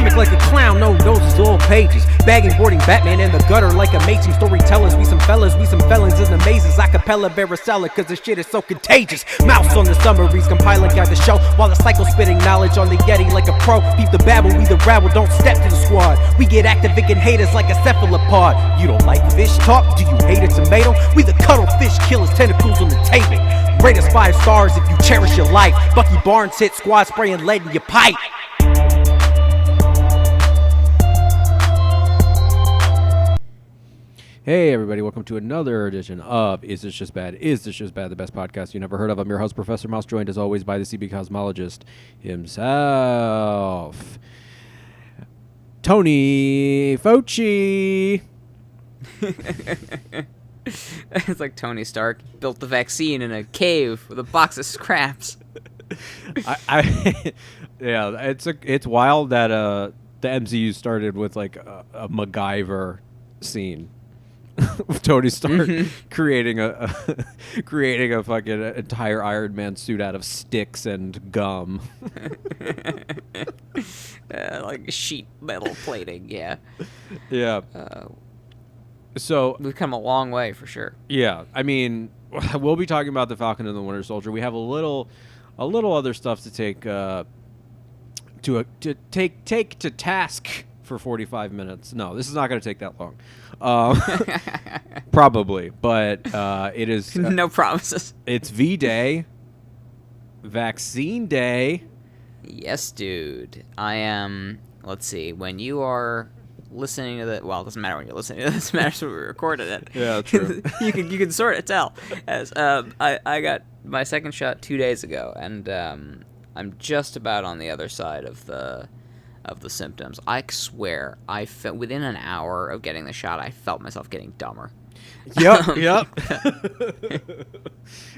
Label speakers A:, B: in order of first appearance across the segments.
A: Comic like a clown, no noses, all pages. Bagging, boarding Batman in the gutter like amazing storytellers. We some fellas, we some felons in the mazes. Acapella varicella, cause the shit is so contagious. Mouse on the summaries, compiling guide the show. While the cycle spitting knowledge on the Yeti like a pro. Beat the babble, we the rabble, don't step to the squad. We get active, and haters like a cephalopod. You don't like fish talk? Do you hate a tomato? We the cuttlefish killers, tentacles on the table. Rate us 5 stars if you cherish your life. Bucky Barnes hit squad spraying lead in your pipe.
B: Hey everybody, welcome to another edition of Is This Just Bad? Is This Just Bad? The best podcast you never heard of. I'm your host, Professor Mouse, joined as always by the CB Cosmologist himself, Tony Fauci.
C: It's like Tony Stark built the vaccine in a cave with a box of scraps.
B: Yeah, it's wild that the MCU started with like a MacGyver scene. Tony Stark creating a fucking entire Iron Man suit out of sticks and gum.
C: Like sheet metal plating, yeah.
B: Yeah. So
C: we've come a long way for sure.
B: Yeah, I mean, we'll be talking about the Falcon and the Winter Soldier. We have a little other stuff to take to task for 45 minutes. No, this is not going to take that long. Probably, but it is
C: no promises.
B: It's V-Day, Vaccine Day.
C: Yes, dude. I am. Let's see. When you are listening to the, well, it doesn't matter when you're listening to this. It matters when we recorded it.
B: Yeah, true.
C: you can sort of tell. As I got my second shot 2 days ago, and I'm just about on the other side of the symptoms. I swear, I felt within an hour of getting the shot, I felt myself getting dumber.
B: Yep.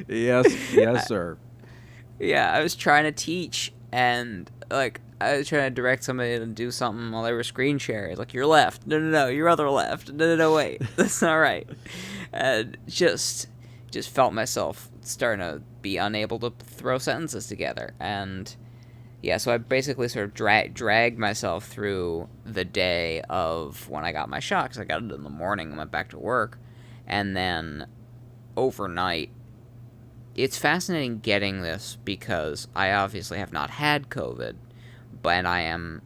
B: Yes, sir.
C: Yeah, I was trying to teach, and like I was trying to direct somebody to do something while they were screen sharing. Like, your left, no, your other left, no, wait, that's not right. And just felt myself starting to be unable to throw sentences together, and yeah, so I basically sort of dragged myself through the day of when I got my shot, because I got it in the morning and went back to work, and then overnight. It's fascinating getting this because I obviously have not had COVID, but I am,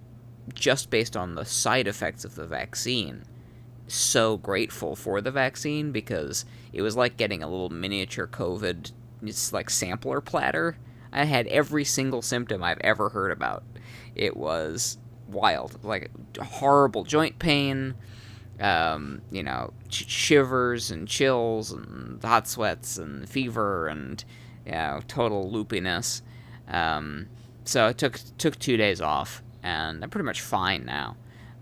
C: just based on the side effects of the vaccine, so grateful for the vaccine, because it was like getting a little miniature COVID, it's like sampler platter. I had every single symptom I've ever heard about. It was wild, like horrible joint pain, shivers and chills and hot sweats and fever and, total loopiness. So I took 2 days off, and I'm pretty much fine now.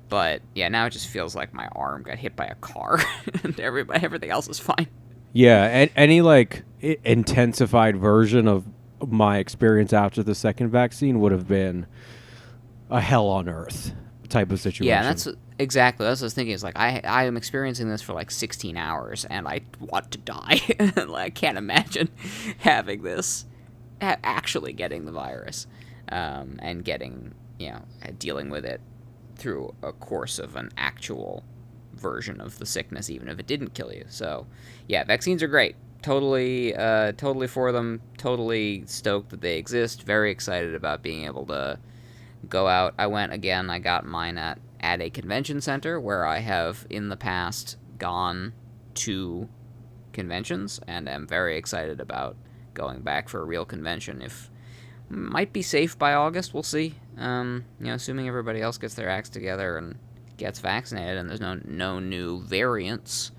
C: But yeah, now it just feels like my arm got hit by a car, and everything else is fine.
B: Yeah, any like intensified version of my experience after the second vaccine would have been a hell on earth type of situation.
C: Yeah, that's exactly what I was thinking. Is like I am experiencing this for like 16 hours, and I want to die. Like, I can't imagine having this, actually getting the virus, and getting, dealing with it through a course of an actual version of the sickness, even if it didn't kill you. So, yeah, vaccines are great. Totally for them. Totally stoked that they exist. Very excited about being able to go out. I went again. I got mine at a convention center where I have in the past gone to conventions, and am very excited about going back for a real convention. If might be safe by August, we'll see. Assuming everybody else gets their acts together and gets vaccinated, and there's no new variants,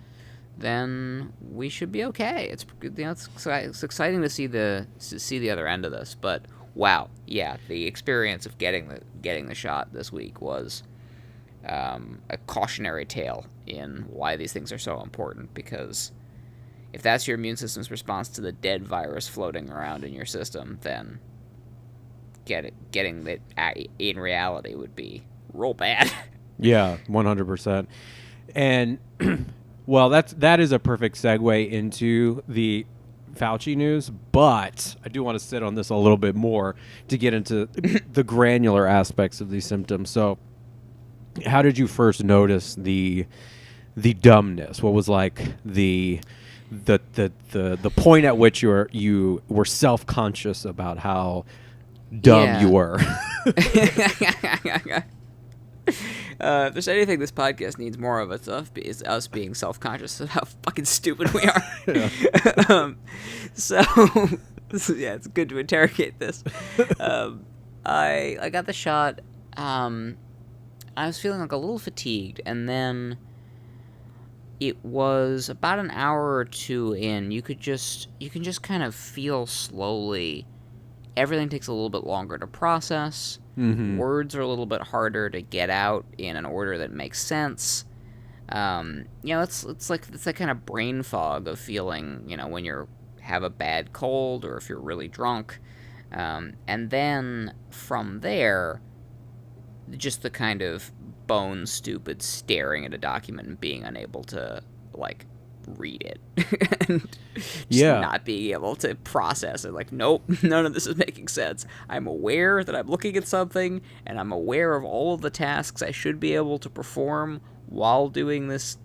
C: then we should be okay. It's exciting to see the other end of this. But wow, yeah, the experience of getting the shot this week was a cautionary tale in why these things are so important. Because if that's your immune system's response to the dead virus floating around in your system, then getting it in reality would be real bad.
B: Yeah, 100%. And well, that is a perfect segue into the Fauci news, but I do want to sit on this a little bit more to get into the granular aspects of these symptoms. So how did you first notice the dumbness? What was like the point at which you were self-conscious about how dumb you were?
C: If there's anything this podcast needs more of, it's us being self-conscious of how fucking stupid we are. So yeah, it's good to interrogate this. I got the shot. I was feeling like a little fatigued, and then it was about an hour or two in. You can just kind of feel slowly. Everything takes a little bit longer to process.
B: Mm-hmm.
C: Words are a little bit harder to get out in an order that makes sense. It's like that kind of brain fog of feeling, when you have a bad cold or if you're really drunk. And then from there, just the kind of bone stupid staring at a document and being unable to, read it. And just not being able to process it. Like, nope, none of this is making sense. I'm aware that I'm looking at something, and I'm aware of all of the tasks I should be able to perform while reading this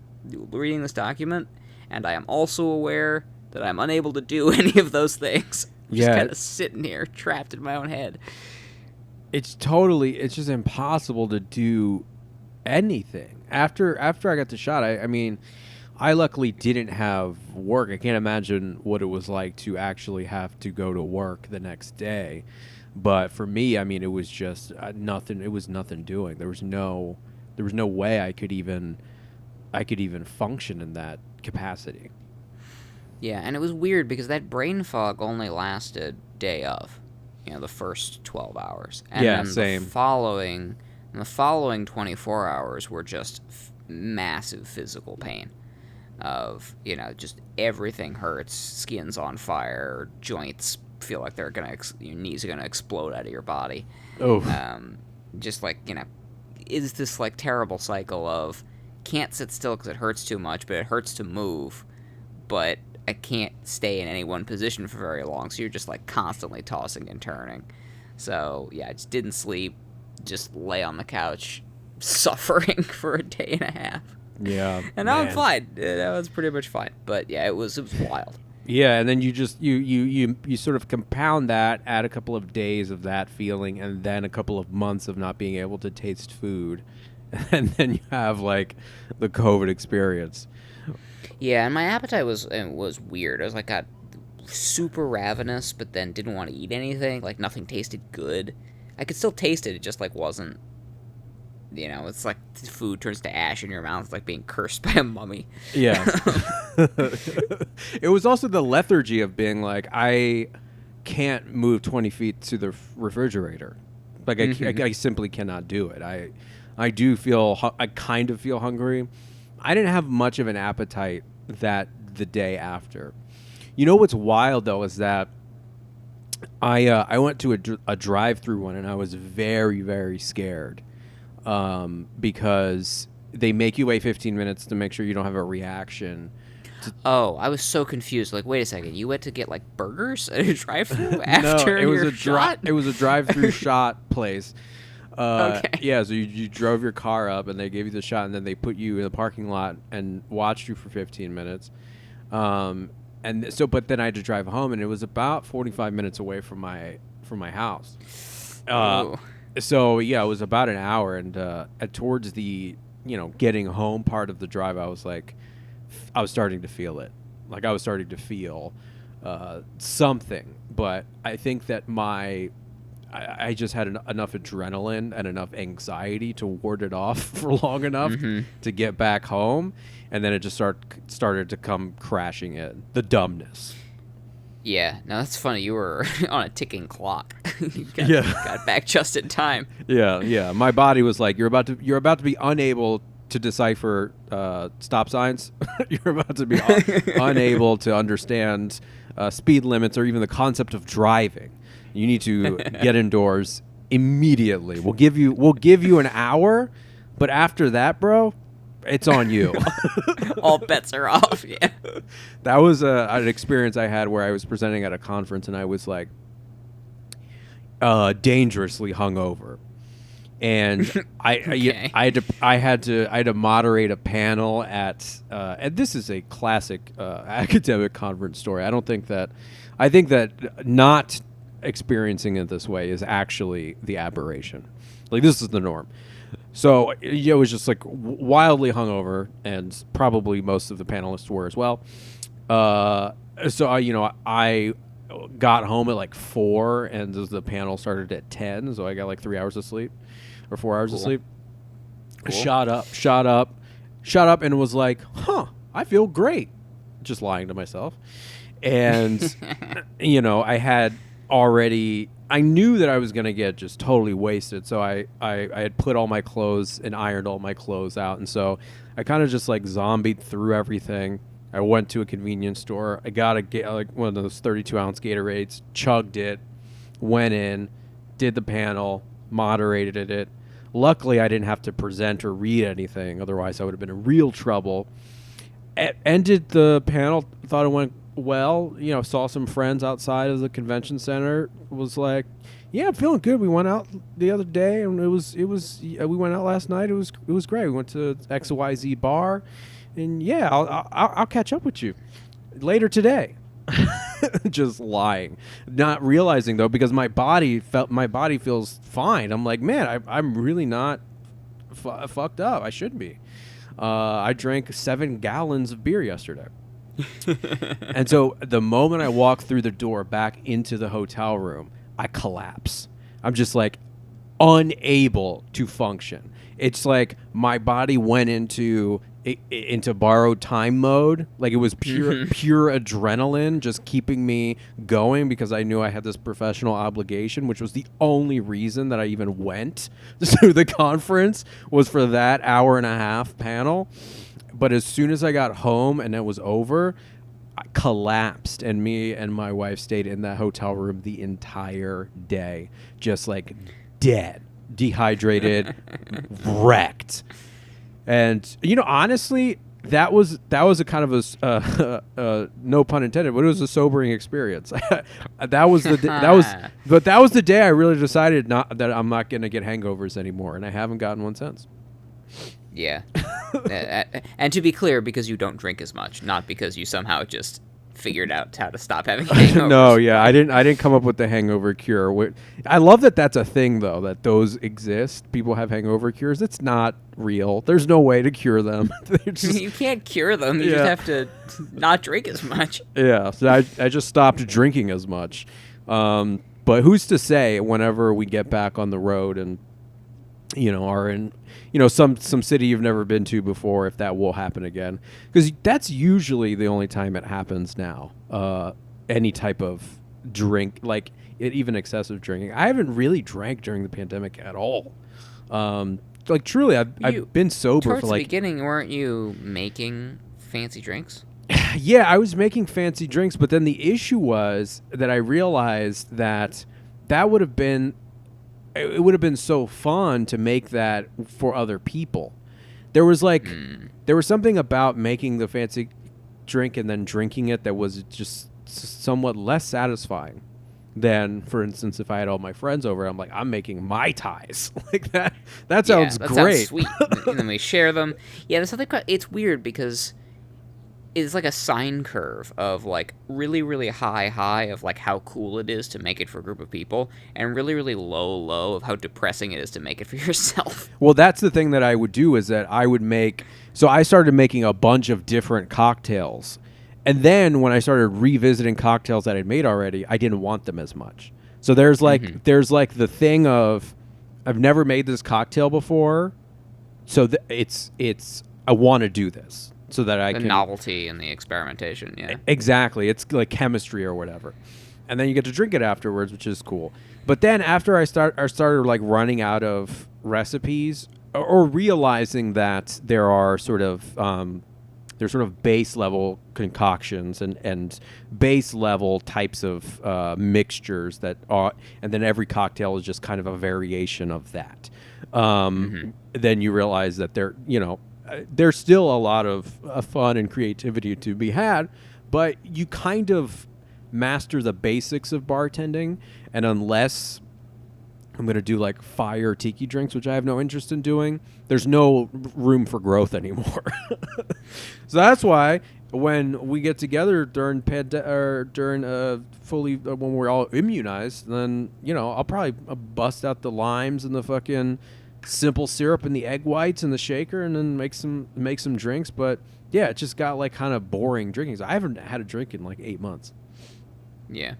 C: document, and I am also aware that I'm unable to do any of those things. I'm just kind of sitting here, trapped in my own head.
B: It's just impossible to do anything. After I got the shot, I mean, I luckily didn't have work. I can't imagine what it was like to actually have to go to work the next day. But for me, I mean, it was just nothing. It was nothing doing. There was no way I could even function in that capacity.
C: Yeah, and it was weird because that brain fog only lasted day of, the first 12 hours. And then
B: same.
C: The following 24 hours were just massive physical pain. Of, just everything hurts, skin's on fire, joints feel like they're your knees are gonna explode out of your body.
B: Oh.
C: Just is this terrible cycle of can't sit still because it hurts too much, but it hurts to move, but I can't stay in any one position for very long, so you're just constantly tossing and turning. So yeah, I just didn't sleep, just lay on the couch, suffering for a day and a half.
B: Yeah,
C: and now I'm fine. That was pretty much fine. But yeah, it was wild.
B: Yeah, and then you just you sort of compound that, add a couple of days of that feeling, and then a couple of months of not being able to taste food, and then you have the COVID experience.
C: Yeah, and my appetite was weird. I was got super ravenous, but then didn't want to eat anything. Nothing tasted good. I could still taste it. It just wasn't. It's like food turns to ash in your mouth. It's like being cursed by a mummy.
B: Yeah. It was also the lethargy of being I can't move 20 feet to the refrigerator. I simply cannot do it. I do feel, I kind of feel hungry. I didn't have much of an appetite the day after. What's wild, though, is that I went to a drive-through one, and I was very, very scared. Because they make you wait 15 minutes to make sure you don't have a reaction.
C: Oh, I was so confused. Wait a second. You went to get burgers at a drive-thru after your shot?
B: It was a drive-through shot place.
C: Okay.
B: Yeah, so you drove your car up and they gave you the shot, and then they put you in the parking lot and watched you for 15 minutes. But then I had to drive home, and it was about 45 minutes away from my house. So yeah, it was about an hour, and towards the getting home part of the drive, I was I was starting to feel it. I was starting to feel something, but I think that I just had enough adrenaline and enough anxiety to ward it off for long enough to get back home, and then it just started to come crashing in. The dumbness.
C: Yeah, no, that's funny. You were on a ticking clock. You
B: got
C: got back just in time.
B: Yeah. My body was you're about to be unable to decipher stop signs. You're about to be unable to understand speed limits or even the concept of driving. You need to get indoors immediately. We'll give you an hour, but after that, bro, it's on you.
C: All bets are off. Yeah.
B: That was an experience I had where I was presenting at a conference, and I was dangerously hungover. And
C: Okay.
B: I had to moderate a panel at and this is a classic academic conference story. I think that not experiencing it this way is actually the aberration. Like, this is the norm. So it was just like wildly hungover, and probably most of the panelists were as well. So I got home at like 4, and the panel started at 10. So I got like 3 hours of sleep, or 4 hours of sleep.
C: Cool.
B: Shot up, and was like, I feel great. Just lying to myself. And I knew that I was going to get just totally wasted. So I had put all my clothes and ironed all my clothes out. And so I kind of just like zombied through everything. I went to a convenience store. I got one of those 32-ounce Gatorades, chugged it, went in, did the panel, moderated it. Luckily, I didn't have to present or read anything. Otherwise, I would have been in real trouble. Ended the panel, thought it went well. Saw some friends outside of the convention center. Was like, yeah, I'm feeling good. We went out the other day, and we went out last night. It was great. We went to XYZ bar, and yeah, I'll catch up with you later today. Just lying, not realizing though, because my body feels fine. I'm like, man, I'm really not fucked up. I shouldn't be. I drank 7 gallons of beer yesterday. And so the moment I walk through the door back into the hotel room, I collapse. I'm just like unable to function. It's like my body went into borrowed time mode. Like, it was pure adrenaline just keeping me going, because I knew I had this professional obligation, which was the only reason that I even went to the conference, was for that hour-and-a-half panel. But as soon as I got home and it was over, I collapsed, and me and my wife stayed in that hotel room the entire day, just like dead, dehydrated, wrecked. And honestly, that was a kind of a no pun intended, but it was a sobering experience. that was the day I really decided that I'm not going to get hangovers anymore, and I haven't gotten one since.
C: Yeah. And to be clear, because you don't drink as much, not because you somehow just figured out how to stop having hangovers.
B: No, yeah, I didn't come up with the hangover cure. I love that that's a thing, though, that those exist. People have hangover cures. It's not real. There's no way to cure them.
C: You can't cure them. You just have to not drink as much. Yeah,
B: so I just stopped drinking as much. But who's to say, whenever we get back on the road and are in some city you've never been to before, if that will happen again, because that's usually the only time it happens now. Any type of drink, like even excessive drinking. I haven't really drank during the pandemic at all. Like, truly, I've been sober
C: towards
B: for like
C: the beginning. Weren't you making fancy drinks?
B: Yeah, I was making fancy drinks, but then the issue was that I realized that would have been. It would have been so fun to make that for other people. There was something about making the fancy drink and then drinking it that was just somewhat less satisfying than, for instance, if I had all my friends over. I'm like, I'm making Mai Tais. Like that. That sounds great.
C: Sounds sweet. And then we share them. Yeah, there's something. It's weird because it's like a sine curve of like really, really high of like how cool it is to make it for a group of people, and really, really low of how depressing it is to make it for yourself.
B: Well, that's the thing that I would do, is that I would so I started making a bunch of different cocktails. And then when I started revisiting cocktails that I'd made already, I didn't want them as much. So there's like the thing of, I've never made this cocktail before, so it's I want to do this. So that I can...
C: The novelty and the experimentation, yeah.
B: Exactly. It's like chemistry or whatever. And then you get to drink it afterwards, which is cool. But then after I started like running out of recipes, or realizing that there are sort of base level concoctions and base level types of mixtures that are, and then every cocktail is just kind of a variation of that. Then you realize that there's still a lot of fun and creativity to be had, but you kind of master the basics of bartending, and unless I'm going to do like fire tiki drinks, which I have no interest in doing. There's no room for growth anymore. So that's why when we get together during when we're all immunized, then, I'll probably bust out the limes and the fucking simple syrup and the egg whites and the shaker and then make some drinks. But yeah, it just got like kind of boring drinking. I haven't had a drink in like 8 months.
C: Yeah.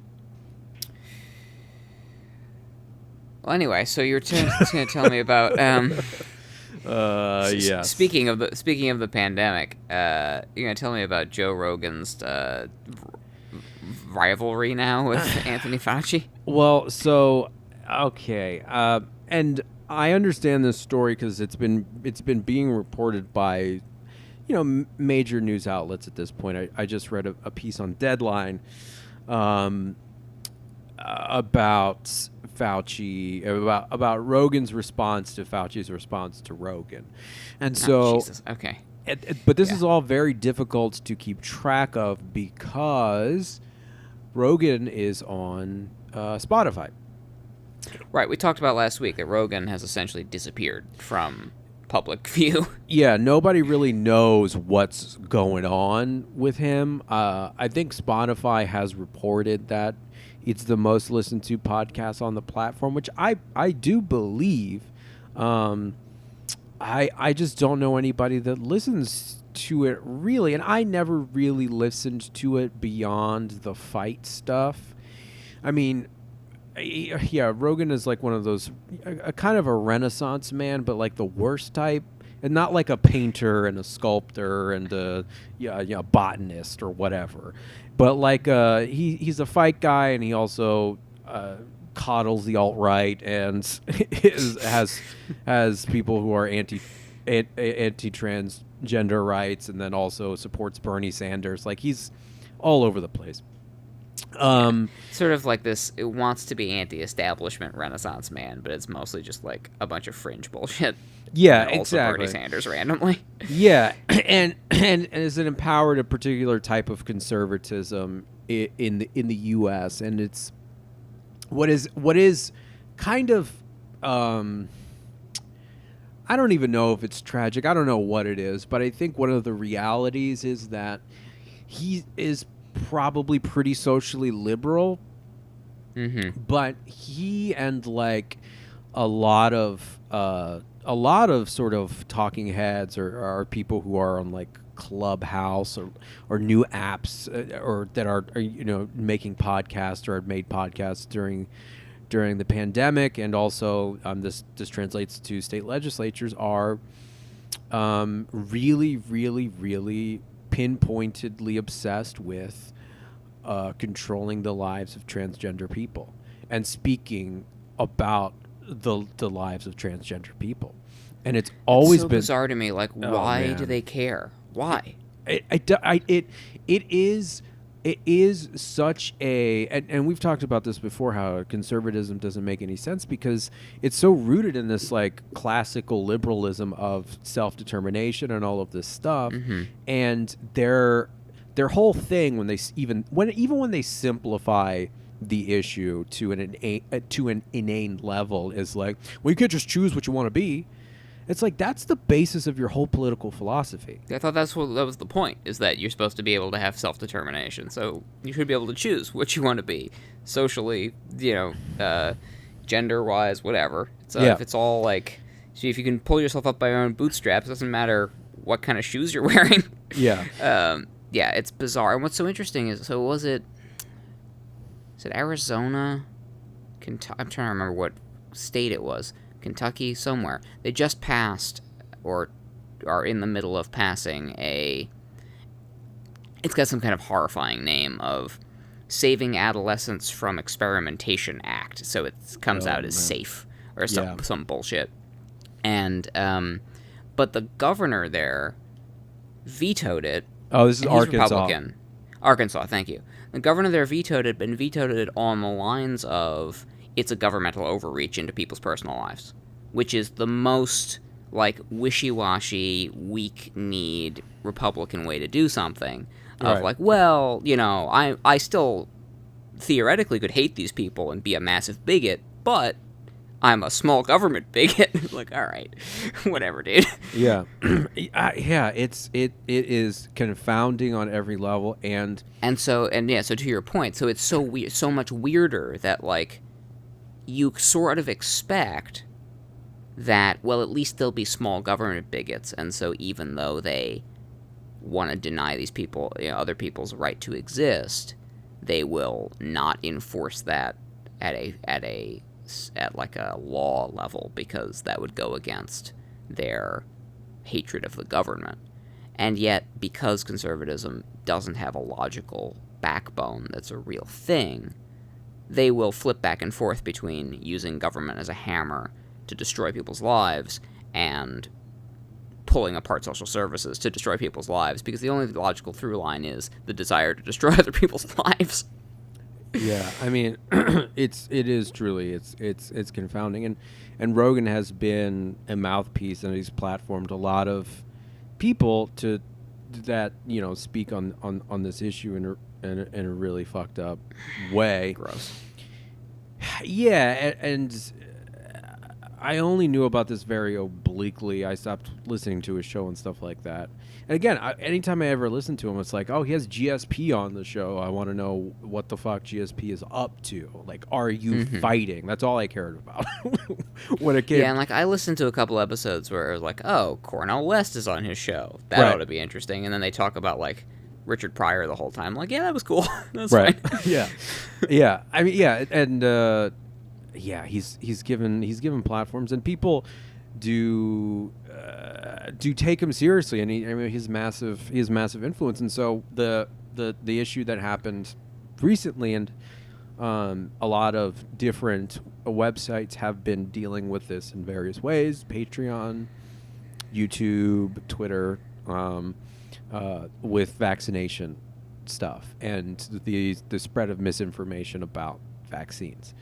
C: Well, anyway, so you're just going to tell me about
B: yes.
C: Speaking of the pandemic, you're going to tell me about Joe Rogan's rivalry now with Anthony Fauci?
B: Well, so okay, and I understand this story because it's been being reported by major news outlets at this point. I just read a piece on Deadline about Fauci, about Rogan's response to Fauci's response to Rogan, and so
C: Jesus. Okay.
B: But this is all very difficult to keep track of because Rogan is on Spotify.
C: Right. We talked about last week that Rogan has essentially disappeared from public view.
B: Yeah, nobody really knows what's going on with him. I think Spotify has reported that it's the most listened to podcast on the platform, which I do believe. I just don't know anybody that listens to it really, and I never really listened to it beyond the fight stuff. I mean, yeah, Rogan is like one of those, a kind of a Renaissance man, but like the worst type, and not like a painter and a sculptor and a botanist or whatever, but like he's a fight guy, and he also coddles the alt-right and has people who are anti-transgender rights, and then also supports Bernie Sanders. Like, he's all over the place.
C: Sort of like this, it wants to be anti-establishment Renaissance man, but it's mostly just like a bunch of fringe bullshit.
B: Yeah,
C: and also
B: exactly.
C: Bernie Sanders randomly.
B: Yeah, and is it empowered a particular type of conservatism in the U.S. and it's what is kind of I don't even know if it's tragic. I don't know what it is, but I think one of the realities is that he is probably pretty socially liberal, but he and like a lot of sort of talking heads or people who are on like Clubhouse or new apps or that are making podcasts or had made podcasts during the pandemic, and also this translates to state legislatures, are really, really, really pinpointedly obsessed with controlling the lives of transgender people and speaking about the lives of transgender people. And it's always
C: so
B: been
C: bizarre to me. Like, why do they care? Why?
B: It is such a, and we've talked about this before, how conservatism doesn't make any sense because it's so rooted in this like classical liberalism of self-determination and all of this stuff, and their whole thing when they simplify the issue to an inane level is like, well, you can't just choose what you want to be. It's like, that's the basis of your whole political philosophy.
C: I thought that was the point, is that you're supposed to be able to have self-determination. So you should be able to choose what you want to be, socially, gender-wise, whatever. So if it's all like, so if you can pull yourself up by your own bootstraps, it doesn't matter what kind of shoes you're wearing.
B: Yeah.
C: Yeah, it's bizarre. And what's so interesting is, so is it Arizona? I'm trying to remember what state it was. Kentucky, somewhere. They just passed, or are in the middle of passing, it's got some kind of horrifying name of Saving Adolescents from Experimentation Act. So it comes out as SAFE, or some bullshit. And, but the governor there vetoed it.
B: Oh, this is Arkansas.
C: Republican. Arkansas, thank you. The governor there vetoed it, but vetoed it on the lines of, it's a governmental overreach into people's personal lives, which is the most, like, wishy-washy, weak-kneed Republican way to do something. Of, like, well, I still theoretically could hate these people and be a massive bigot, but I'm a small government bigot. Like, all right, whatever, dude.
B: Yeah, yeah. It is confounding on every level, and
C: So to your point, so it's so weird, so much weirder that like you sort of expect that, well, at least there'll be small government bigots, and so even though they want to deny these people, other people's right to exist, they will not enforce that at like a law level, because that would go against their hatred of the government. And yet, because conservatism doesn't have a logical backbone that's a real thing, they will flip back and forth between using government as a hammer to destroy people's lives and pulling apart social services to destroy people's lives, because the only logical through line is the desire to destroy other people's lives.
B: yeah, I mean, it is truly it's confounding, and Rogan has been a mouthpiece, and he's platformed a lot of people to that speak on this issue in a really fucked up way.
C: Gross.
B: Yeah, and I only knew about this very obliquely. I stopped listening to his show and stuff like that. And again, anytime I ever listen to him, it's like, oh, he has GSP on the show. I want to know what the fuck GSP is up to. Like, are you fighting? That's all I cared about when it came.
C: Yeah, and like I listened to a couple episodes where it was like, oh, Cornel West is on his show. That
B: Right.
C: ought to be interesting. And then they talk about like Richard Pryor the whole time. Like, yeah, that was cool. That's
B: Right.
C: fine.
B: Yeah. Yeah. I mean, yeah, and yeah, he's given platforms, and people do take him seriously, and he has massive influence. And so the issue that happened recently, and a lot of different websites have been dealing with this in various ways: Patreon, YouTube, Twitter, with vaccination stuff and the spread of misinformation about vaccines.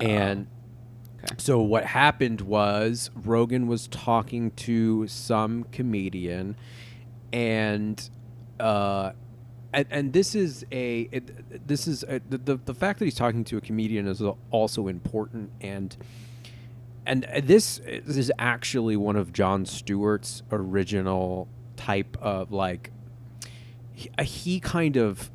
B: And
C: okay.
B: so what happened was Rogan was talking to some comedian, and this is the fact that he's talking to a comedian is also important, and this is actually one of Jon Stewart's original type of like he kind of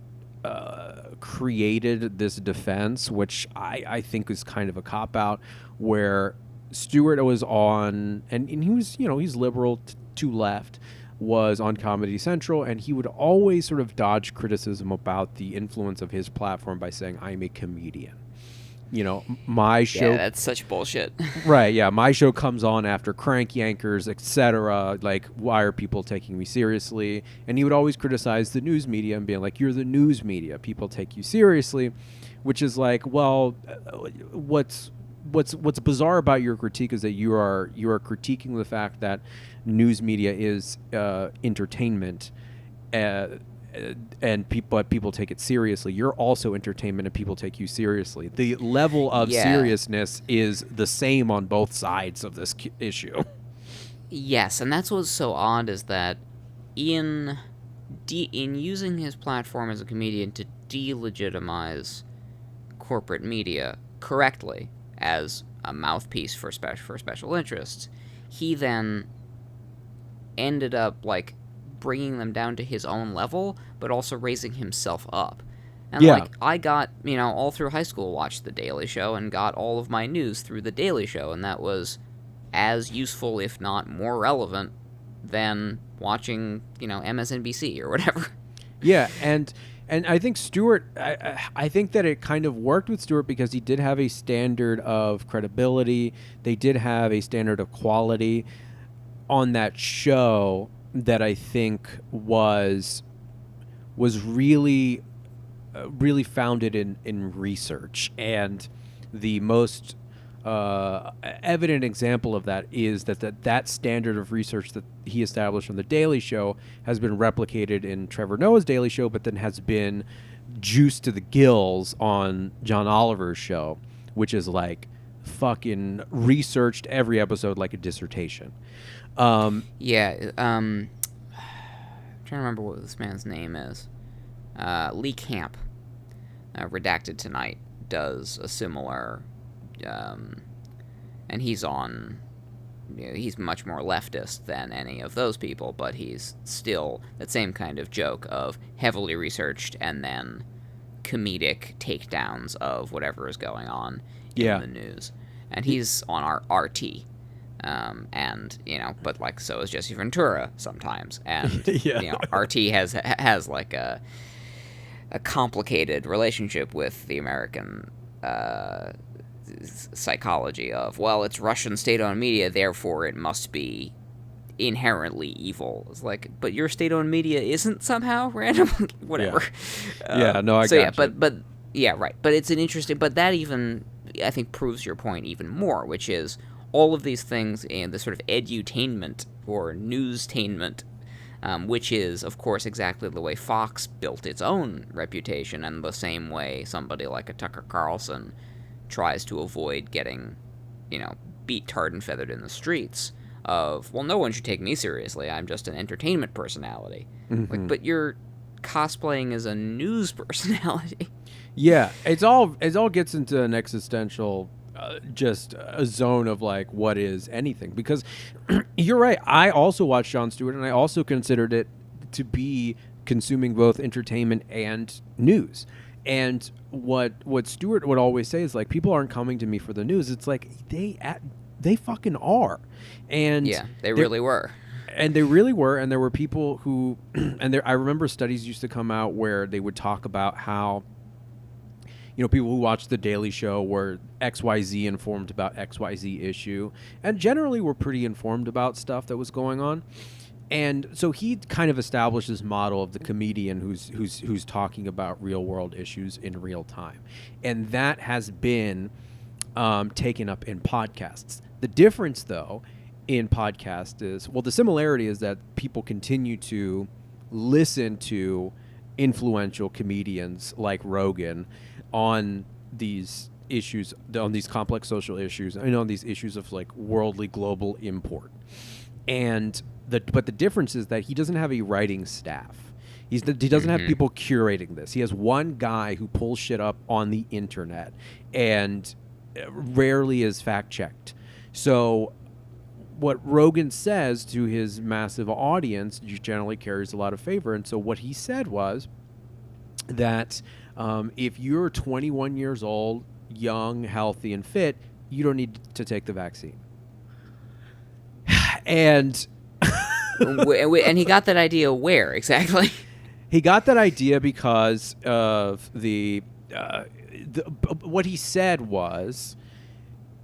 B: created this defense, which I think is kind of a cop-out, where Stewart was on, and he was, he's liberal to left, was on Comedy Central, and he would always sort of dodge criticism about the influence of his platform by saying, I'm a comedian. My show...
C: Yeah, that's such bullshit.
B: Right, yeah. My show comes on after Crank Yankers, etc. Like, why are people taking me seriously? And he would always criticize the news media and being like, you're the news media. People take you seriously. Which is like, well, what's bizarre about your critique is that you are critiquing the fact that news media is entertainment, but people take it seriously. You're also entertainment, and people take you seriously. The level of seriousness is the same on both sides of this issue.
C: Yes, and that's what's so odd, is that in using his platform as a comedian to delegitimize corporate media correctly as a mouthpiece for special interests, he then ended up like bringing them down to his own level, but also raising himself up. And like, I got, all through high school, watched The Daily Show and got all of my news through The Daily Show, and that was as useful, if not more relevant, than watching, MSNBC or whatever.
B: Yeah, and I think Stewart, I think that it kind of worked with Stewart because he did have a standard of credibility. They did have a standard of quality on that show that I think was really founded in research. And the most evident example of that is that standard of research that he established on The Daily Show has been replicated in Trevor Noah's Daily Show, but then has been juiced to the gills on John Oliver's show, which is like fucking researched every episode like a dissertation.
C: I'm trying to remember what this man's name is. Lee Camp, Redacted Tonight, does a similar and he's on. He's much more leftist than any of those people, but he's still that same kind of joke of heavily researched and then comedic takedowns of whatever is going on in the news. And he's on our RT. And, but, like, so is Jesse Ventura sometimes. And, RT has like, a complicated relationship with the American psychology of, well, it's Russian state-owned media, therefore it must be inherently evil. It's like, but your state-owned media isn't somehow random. Whatever.
B: I got
C: but yeah, right. But it's an interesting. But that even, I think, proves your point even more, which is all of these things in the sort of edutainment or newstainment, which is, of course, exactly the way Fox built its own reputation, and the same way somebody like a Tucker Carlson tries to avoid getting, beat, tarred, and feathered in the streets of, well, no one should take me seriously, I'm just an entertainment personality. Like, but you're cosplaying as a news personality.
B: Yeah, it all gets into an existential, just a zone of, like, what is anything. Because you're right, I also watched Jon Stewart, and I also considered it to be consuming both entertainment and news. And what Stewart would always say is, like, people aren't coming to me for the news. It's like, they fucking are. And
C: yeah, they really were.
B: And they really were. And there were people who, I remember studies used to come out where they would talk about how, people who watched The Daily Show were XYZ informed about XYZ issue, and generally were pretty informed about stuff that was going on. And so he kind of established this model of the comedian who's talking about real world issues in real time. And that has been taken up in podcasts. The difference, though, in podcasts is, well, the similarity is that people continue to listen to influential comedians like Rogan on these issues, on these complex social issues, and on these issues of, like, worldly global import. And but the difference is that he doesn't have a writing staff. He doesn't have people curating this. He has one guy who pulls shit up on the internet and rarely is fact checked. So what Rogan says to his massive audience generally carries a lot of favor. And so what he said was that if you're 21 years old, young, healthy, and fit, you don't need to take the vaccine. And
C: and he got that idea where exactly?
B: He got that idea because of what he said was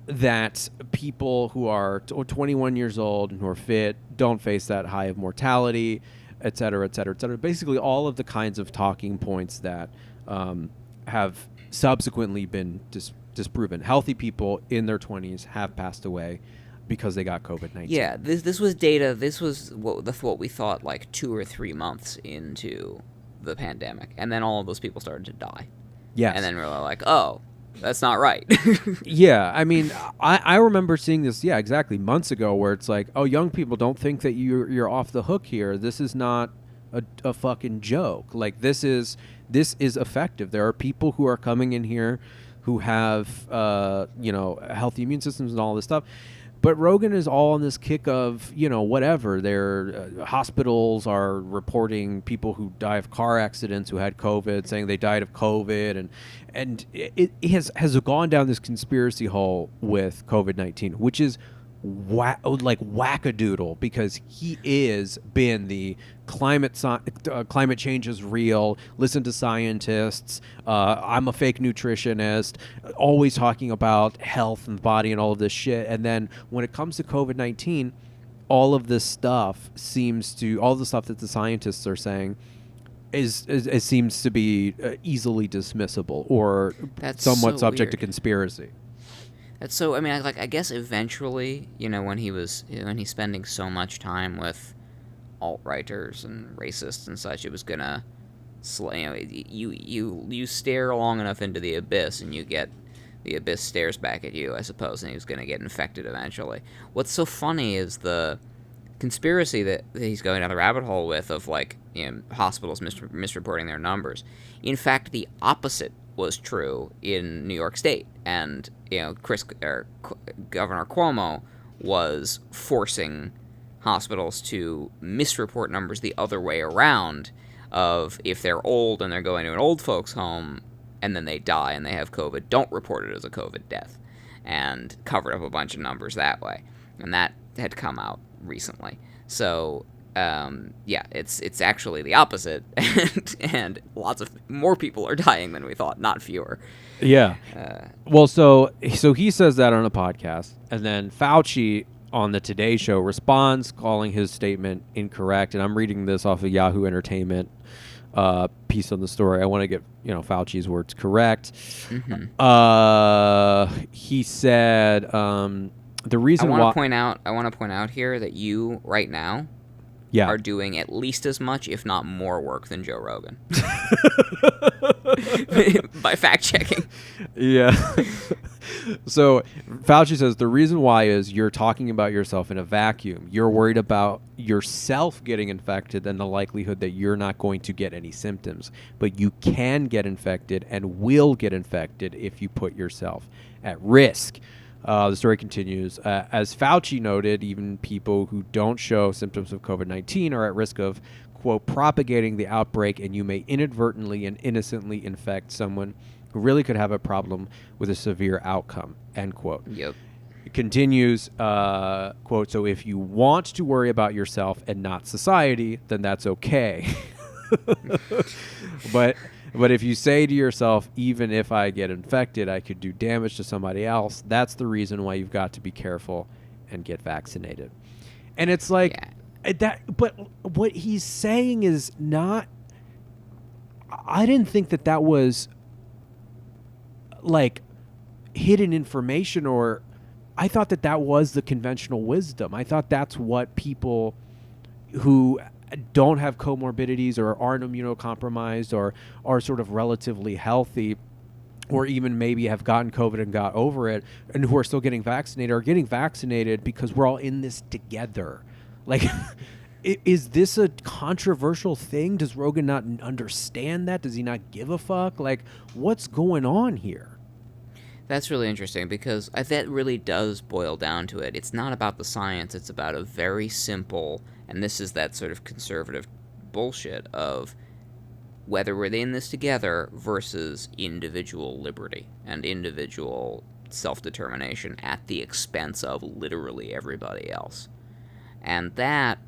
B: that people who are 21 years old and who are fit don't face that high of mortality, et cetera, et cetera, et cetera. Basically, all of the kinds of talking points that have subsequently been disproven. Healthy people in their 20s have passed away because they got COVID-19.
C: Yeah, this was data. This was what we thought, like 2 or 3 months into the pandemic, and then all of those people started to die.
B: Yes.
C: And then we were like, oh, that's not right.
B: Yeah, I mean, I remember seeing this, yeah, exactly, months ago, where it's like, oh, young people, don't think that you're off the hook here. This is not a fucking joke. Like, this is effective. There are people who are coming in here who have, healthy immune systems and all this stuff. But Rogan is all on this kick of, whatever. Their hospitals are reporting people who die of car accidents who had COVID, saying they died of COVID. And it has gone down this conspiracy hole with COVID-19, which is wackadoodle, because he is been the climate change is real, listen to scientists, I'm a fake nutritionist, always talking about health and body and all of this shit. And then when it comes to COVID-19, all of the stuff that the scientists are saying seems to be easily dismissible or somewhat subject to conspiracy.
C: That's so. I mean, I guess eventually, when he's spending so much time with alt-righters and racists and such, it was gonna, you stare long enough into the abyss, and the abyss stares back at you, I suppose, and he was gonna get infected eventually. What's so funny is the conspiracy that he's going down the rabbit hole with of, like, hospitals misreporting their numbers. In fact, the opposite was true in New York State, and Governor Cuomo was forcing hospitals to misreport numbers the other way around. Of if they're old and they're going to an old folks home and then they die and they have COVID, don't report it as a COVID death, and covered up a bunch of numbers that way. And that had come out recently. So, it's actually the opposite, and lots of more people are dying than we thought, not fewer.
B: Yeah. Well, so he says that on a podcast, and then Fauci on the Today Show responds, calling his statement incorrect. And I'm reading this off of Yahoo Entertainment piece on the story. I want to get Fauci's words correct.
C: Mm-hmm.
B: He said the reason why
C: I want to point out here that you right now are doing at least as much, if not more, work than Joe Rogan by fact checking.
B: Yeah. So Fauci says the reason why is you're talking about yourself in a vacuum. You're worried about yourself getting infected and the likelihood that you're not going to get any symptoms. But you can get infected and will get infected if you put yourself at risk. The story continues. As Fauci noted, even people who don't show symptoms of COVID-19 are at risk of, quote, propagating the outbreak, and you may inadvertently and innocently infect someone who really could have a problem with a severe outcome, end quote.
C: Yep.
B: It continues, quote, so if you want to worry about yourself and not society, then that's okay. But if you say to yourself, even if I get infected, I could do damage to somebody else, that's the reason why you've got to be careful and get vaccinated. And it's like but what he's saying is not, I didn't think that was like hidden information, or I thought that was the conventional wisdom. I thought that's what people who don't have comorbidities or aren't immunocompromised or are sort of relatively healthy, or even maybe have gotten COVID and got over it and who are still getting vaccinated, are getting vaccinated because we're all in this together. Like, is this a controversial thing? Does Rogan not understand that? Does he not give a fuck? Like, what's going on here?
C: That's really interesting, because that really does boil down to it. It's not about the science. It's about a very simple, and this is that sort of conservative bullshit of whether we're in this together versus individual liberty and individual self-determination at the expense of literally everybody else. And that,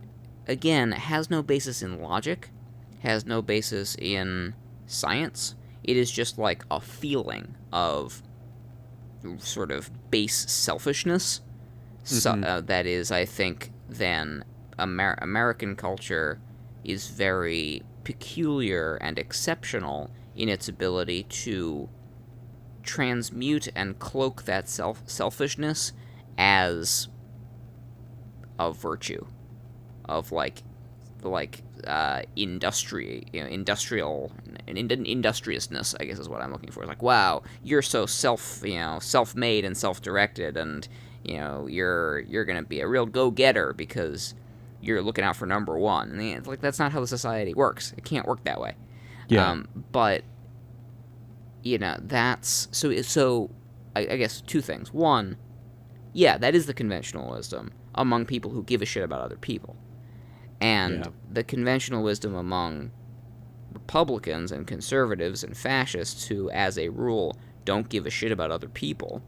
C: again, has no basis in logic, has no basis in science. It is just like a feeling of sort of base selfishness. That is, I think, then American culture is very peculiar and exceptional in its ability to transmute and cloak that selfishness as a virtue of industriousness, I guess is what I'm looking for. It's like, wow, you're so self-made and self-directed, and you're gonna be a real go-getter because you're looking out for number one. And it's like, that's not how the society works. It can't work that way.
B: Yeah.
C: But that's so. I guess two things. One, yeah, that is the conventional wisdom among people who give a shit about other people. And the conventional wisdom among Republicans and conservatives and fascists who, as a rule, don't give a shit about other people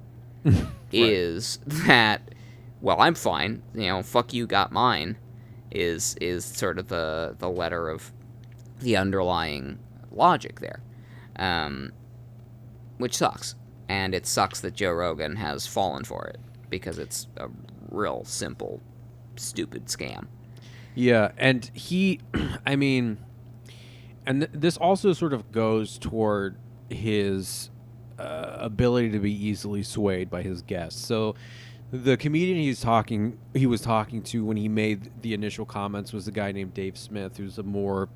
C: is that, well, I'm fine, fuck you, got mine, is sort of the letter of the underlying logic there, which sucks. And it sucks that Joe Rogan has fallen for it, because it's a real simple, stupid scam.
B: Yeah, and this also sort of goes toward his ability to be easily swayed by his guests. So the comedian he was talking to when he made the initial comments was a guy named Dave Smith, who's a more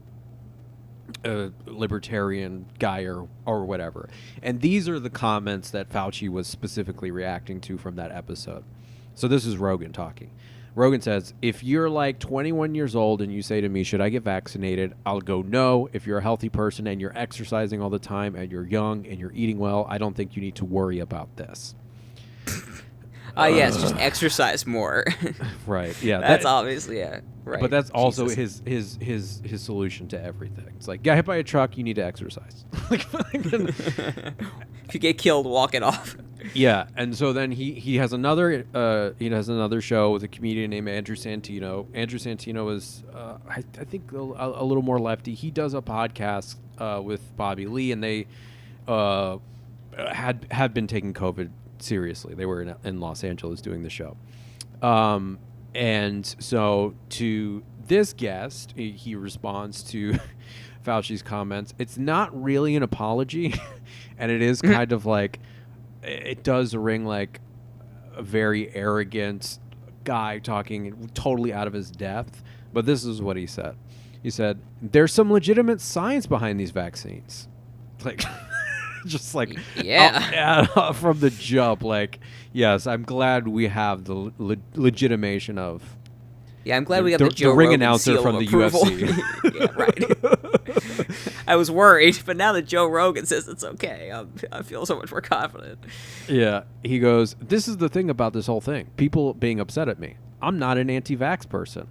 B: libertarian guy or whatever. And these are the comments that Fauci was specifically reacting to from that episode. So this is Rogan talking. Rogan says, if you're like 21 years old and you say to me, should I get vaccinated? I'll go no. If you're a healthy person and you're exercising all the time and you're young and you're eating well, I don't think you need to worry about this.
C: Yes, just exercise more.
B: Right. Yeah.
C: That's obviously, yeah. Right.
B: But that's also
C: Jesus.
B: his solution to everything. It's like, get hit by a truck, you need to exercise.
C: If you get killed, walk it off.
B: Yeah, and so then he has another show with a comedian named Andrew Santino. Andrew Santino is I think a little more lefty. He does a podcast with Bobby Lee, and they had been taking COVID seriously. They were in Los Angeles doing the show, and so to this guest, he responds to Fauci's comments. It's not really an apology, and it is kind of like. It does ring like a very arrogant guy talking totally out of his depth. But this is what he said. He said, there's some legitimate science behind these vaccines. Like, just like, from the jump. Like, yes, I'm glad we have the legitimation of.
C: Yeah, I'm glad we got the Joe
B: ring
C: Rogan
B: announcer
C: seal
B: from
C: of
B: the
C: approval.
B: UFC.
C: Yeah, right. I was worried, but now that Joe Rogan says it's okay, I feel so much more confident.
B: Yeah, he goes, this is the thing about this whole thing. People being upset at me. I'm not an anti-vax person.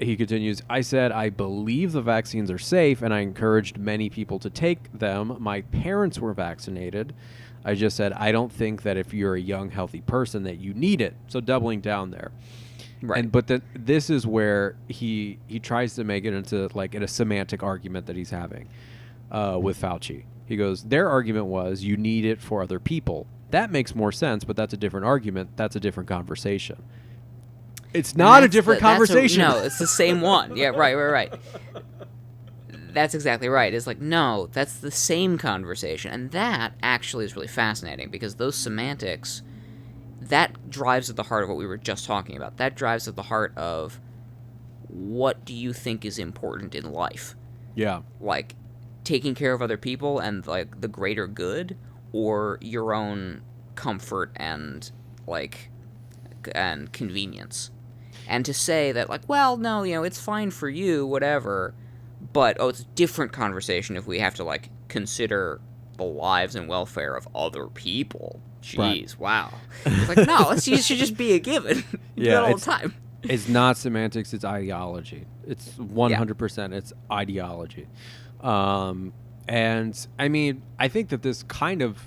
B: He continues, I said, I believe the vaccines are safe, and I encouraged many people to take them. My parents were vaccinated. I just said, I don't think that if you're a young, healthy person that you need it. So doubling down there.
C: Right.
B: But this is where he tries to make it into like a semantic argument that he's having with Fauci. He goes, their argument was you need it for other people. That makes more sense, but that's a different argument. That's a different conversation. It's not a different conversation.
C: No, it's the same one. Yeah, right. That's exactly right. It's like, no, that's the same conversation. And that actually is really fascinating because those semantics, that drives at the heart of what we were just talking about. That drives at the heart of what do you think is important in life?
B: Yeah.
C: Like taking care of other people and like the greater good, or your own comfort and convenience. And to say that like, well, no, it's fine for you, whatever. But, it's a different conversation if we have to, like, consider the lives and welfare of other people. Jeez, right. Wow. It's like, no, it should just be a given.
B: Yeah,
C: all the time.
B: It's not semantics, it's ideology. It's 100%, it's ideology. And, I mean, I think that this kind of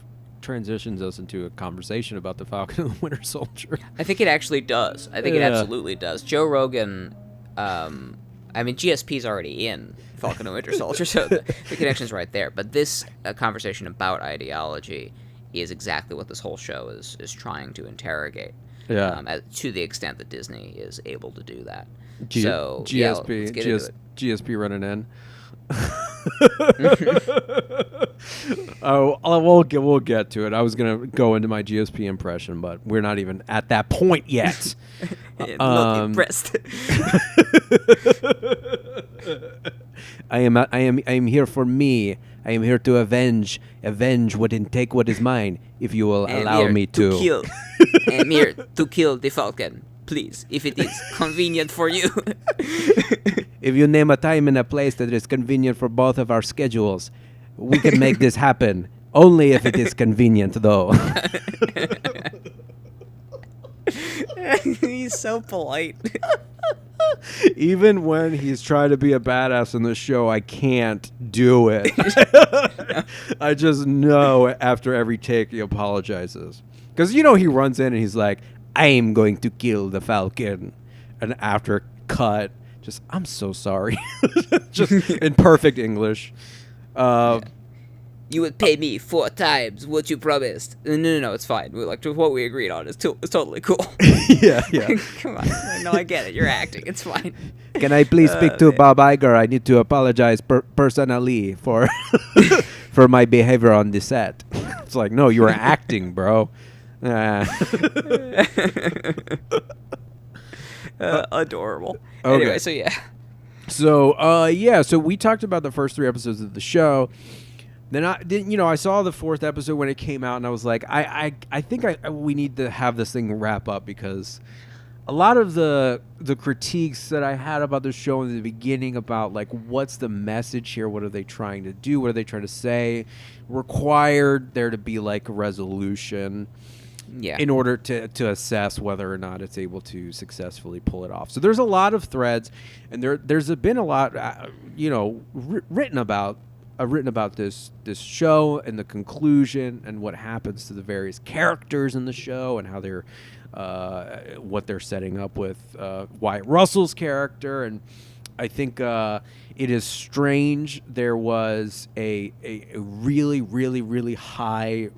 B: transitions us into a conversation about the Falcon and the Winter Soldier.
C: I think it actually does. I think it absolutely does. Joe Rogan... I mean, GSP's already in Falcon and Winter Soldier, so the connection's right there. But this conversation about ideology is exactly what this whole show is trying to interrogate.
B: Yeah.
C: To the extent that Disney is able to do that.
B: GSP,
C: let's get into it.
B: GSP running in. We'll get to it. I was gonna go into my GSP impression, but we're not even at that point yet.
C: Look impressed.
A: I am here for me. I am here to avenge take what is mine, if you will allow me to.
C: Kill. I am here to kill the Falcon. Please, if it is convenient for you.
A: If you name a time and a place that is convenient for both of our schedules, we can make this happen. Only if it is convenient, though.
C: He's so polite.
B: Even when he's trying to be a badass in the show, I can't do it. I just know after every take he apologizes. Because, he runs in and he's like, I am going to kill the Falcon. And after cut, just, I'm so sorry. Just in perfect English.
C: You would pay me 4 times what you promised. No, it's fine. Like, what we agreed on is totally cool.
B: Yeah.
C: Come on. No, I get it. You're acting. It's fine.
A: Can I please speak to Bob Iger? I need to apologize personally for for my behavior on the set.
B: It's like, no, you were acting, bro.
C: Adorable.
B: Okay.
C: Anyway, so yeah.
B: So we talked about the first 3 episodes of the show. I saw the 4th episode when it came out, and I was like, I think we need to have this thing wrap up, because a lot of the critiques that I had about the show in the beginning about like what's the message here, what are they trying to do, what are they trying to say, required there to be like a resolution.
C: Yeah.
B: In order to assess whether or not it's able to successfully pull it off. So there's a lot of threads, and there's been a lot, written about this show and the conclusion and what happens to the various characters in the show and how they're what they're setting up with Wyatt Russell's character. And I think it is strange. There was a really, really, really highly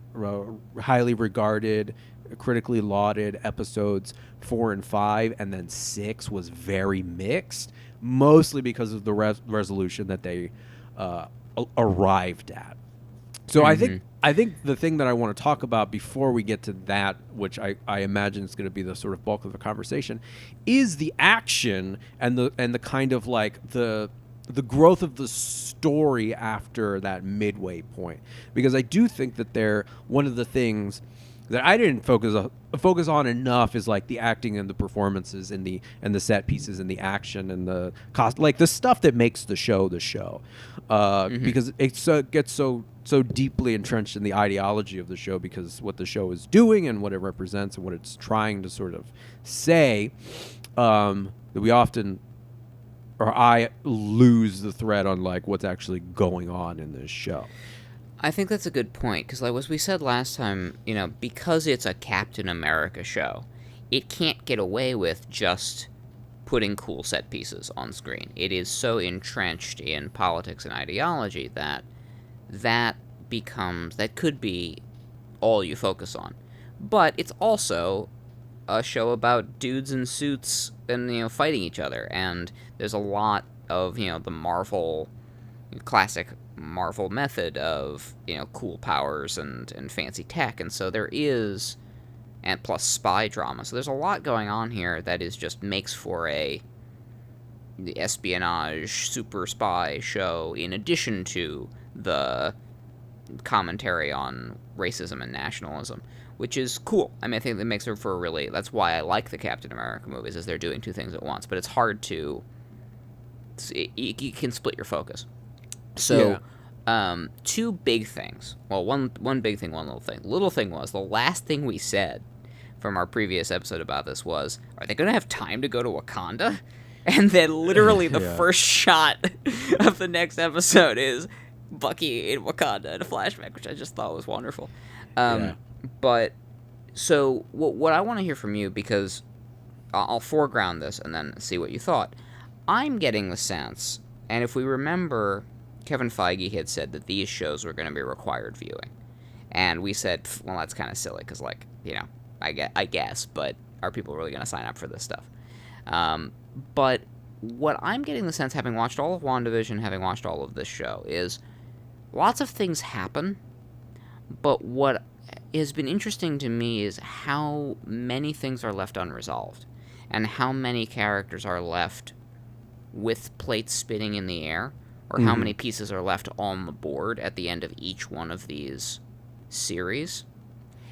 B: regarded, critically lauded episodes 4 and 5, and then 6 was very mixed, mostly because of the resolution that they arrived at. So I think the thing that I want to talk about before we get to that, which I imagine is going to be the sort of bulk of the conversation, is the action and the kind of like the growth of the story after that midway point. Because I do think that one of the things that I didn't focus on enough is like the acting and the performances and the set pieces and the action and the cost, like the stuff that makes the show the show. Because it gets so deeply entrenched in the ideology of the show, because what the show is doing and what it represents and what it's trying to sort of say, that we often, or I, lose the thread on like what's actually going on in this show.
C: I think that's a good point, because like as we said last time, because it's a Captain America show, it can't get away with just putting cool set pieces on screen. It is so entrenched in politics and ideology that could be all you focus on. But it's also a show about dudes in suits and, fighting each other, and there's a lot of, the classic Marvel method of, cool powers and fancy tech, and so there is, and plus spy drama, so there's a lot going on here that is just makes for the espionage super spy show, in addition to the commentary on racism and nationalism, which is cool. I mean, I think that makes it for that's why I like the Captain America movies, is they're doing two things at once, but it's hard to, you can split your focus. So, two big things. Well, one big thing, one little thing. Little thing was, the last thing we said from our previous episode about this was, are they going to have time to go to Wakanda? And then literally the first shot of the next episode is Bucky in Wakanda in a flashback, which I just thought was wonderful. But, so, what I want to hear from you, because I'll foreground this and then see what you thought. I'm getting the sense, and if we remember, Kevin Feige had said that these shows were going to be required viewing. And we said, well, that's kind of silly, because, like, I guess, but are people really going to sign up for this stuff? But what I'm getting the sense, having watched all of WandaVision, having watched all of this show, is lots of things happen, but what has been interesting to me is how many things are left unresolved, and how many characters are left with plates spinning in the air, or how many pieces are left on the board at the end of each one of these series.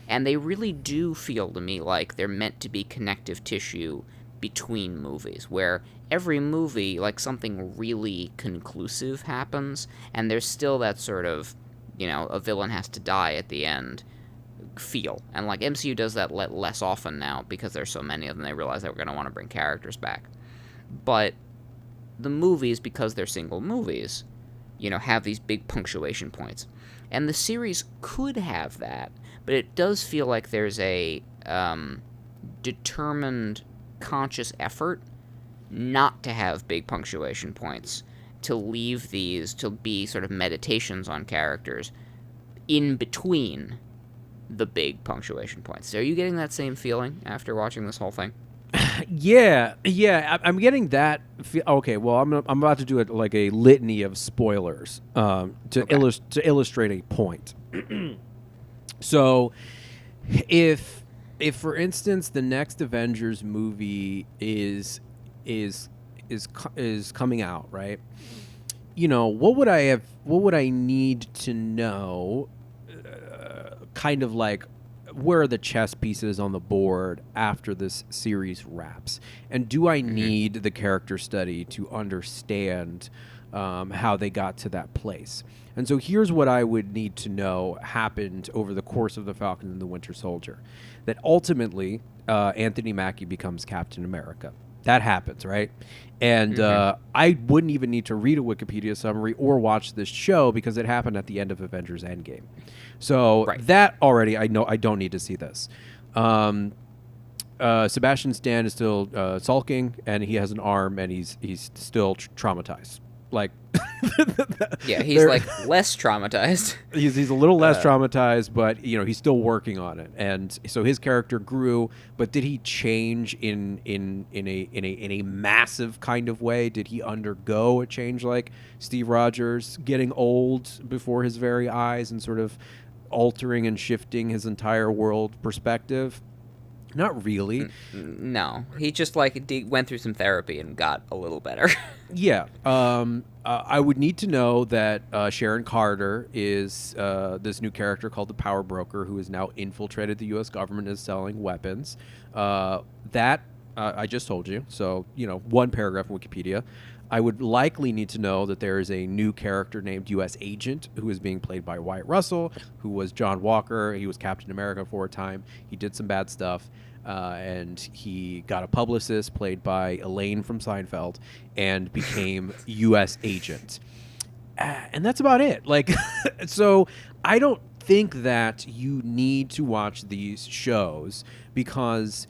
C: And they really do feel to me like they're meant to be connective tissue between movies, where every movie, like, something really conclusive happens, and there's still that sort of, a villain has to die at the end feel. And, like, MCU does that less often now, because there's so many of them, they realize that we're going to want to bring characters back. But the movies, because they're single movies, have these big punctuation points. And the series could have that, but it does feel like there's a determined, conscious effort not to have big punctuation points, to leave these to be sort of meditations on characters in between the big punctuation points. Are you getting that same feeling after watching this whole thing?
B: Yeah, I'm getting that. Okay, well, I'm about to do it like a litany of spoilers to illustrate a point. So, if for instance the next Avengers movie is coming out, right? what would I need to know, kind of like, where are the chess pieces on the board after this series wraps? And do I need the character study to understand how they got to that place? And so here's what I would need to know happened over the course of the Falcon and the Winter Soldier. That ultimately, Anthony Mackie becomes Captain America. That happens, right? And I wouldn't even need to read a Wikipedia summary or watch this show because it happened at the end of Avengers Endgame. So that already, I know I don't need to see this. Sebastian Stan is still sulking, and he has an arm, and he's still traumatized. Like,
C: yeah, he's like less traumatized.
B: He's a little less traumatized, but he's still working on it, and so his character grew. But did he change in a massive kind of way? Did he undergo a change like Steve Rogers, getting old before his very eyes and sort of altering and shifting his entire world perspective? Not really.
C: No, he just went through some therapy and got a little better.
B: Yeah. I would need to know that Sharon Carter is this new character called the Power Broker, who has now infiltrated the U.S. government and is selling weapons. That I just told you. So, one paragraph in Wikipedia. I would likely need to know that there is a new character named U.S. Agent who is being played by Wyatt Russell, who was John Walker. He was Captain America for a time. He did some bad stuff. And he got a publicist played by Elaine from Seinfeld and became U.S. Agent. And that's about it. So I don't think that you need to watch these shows because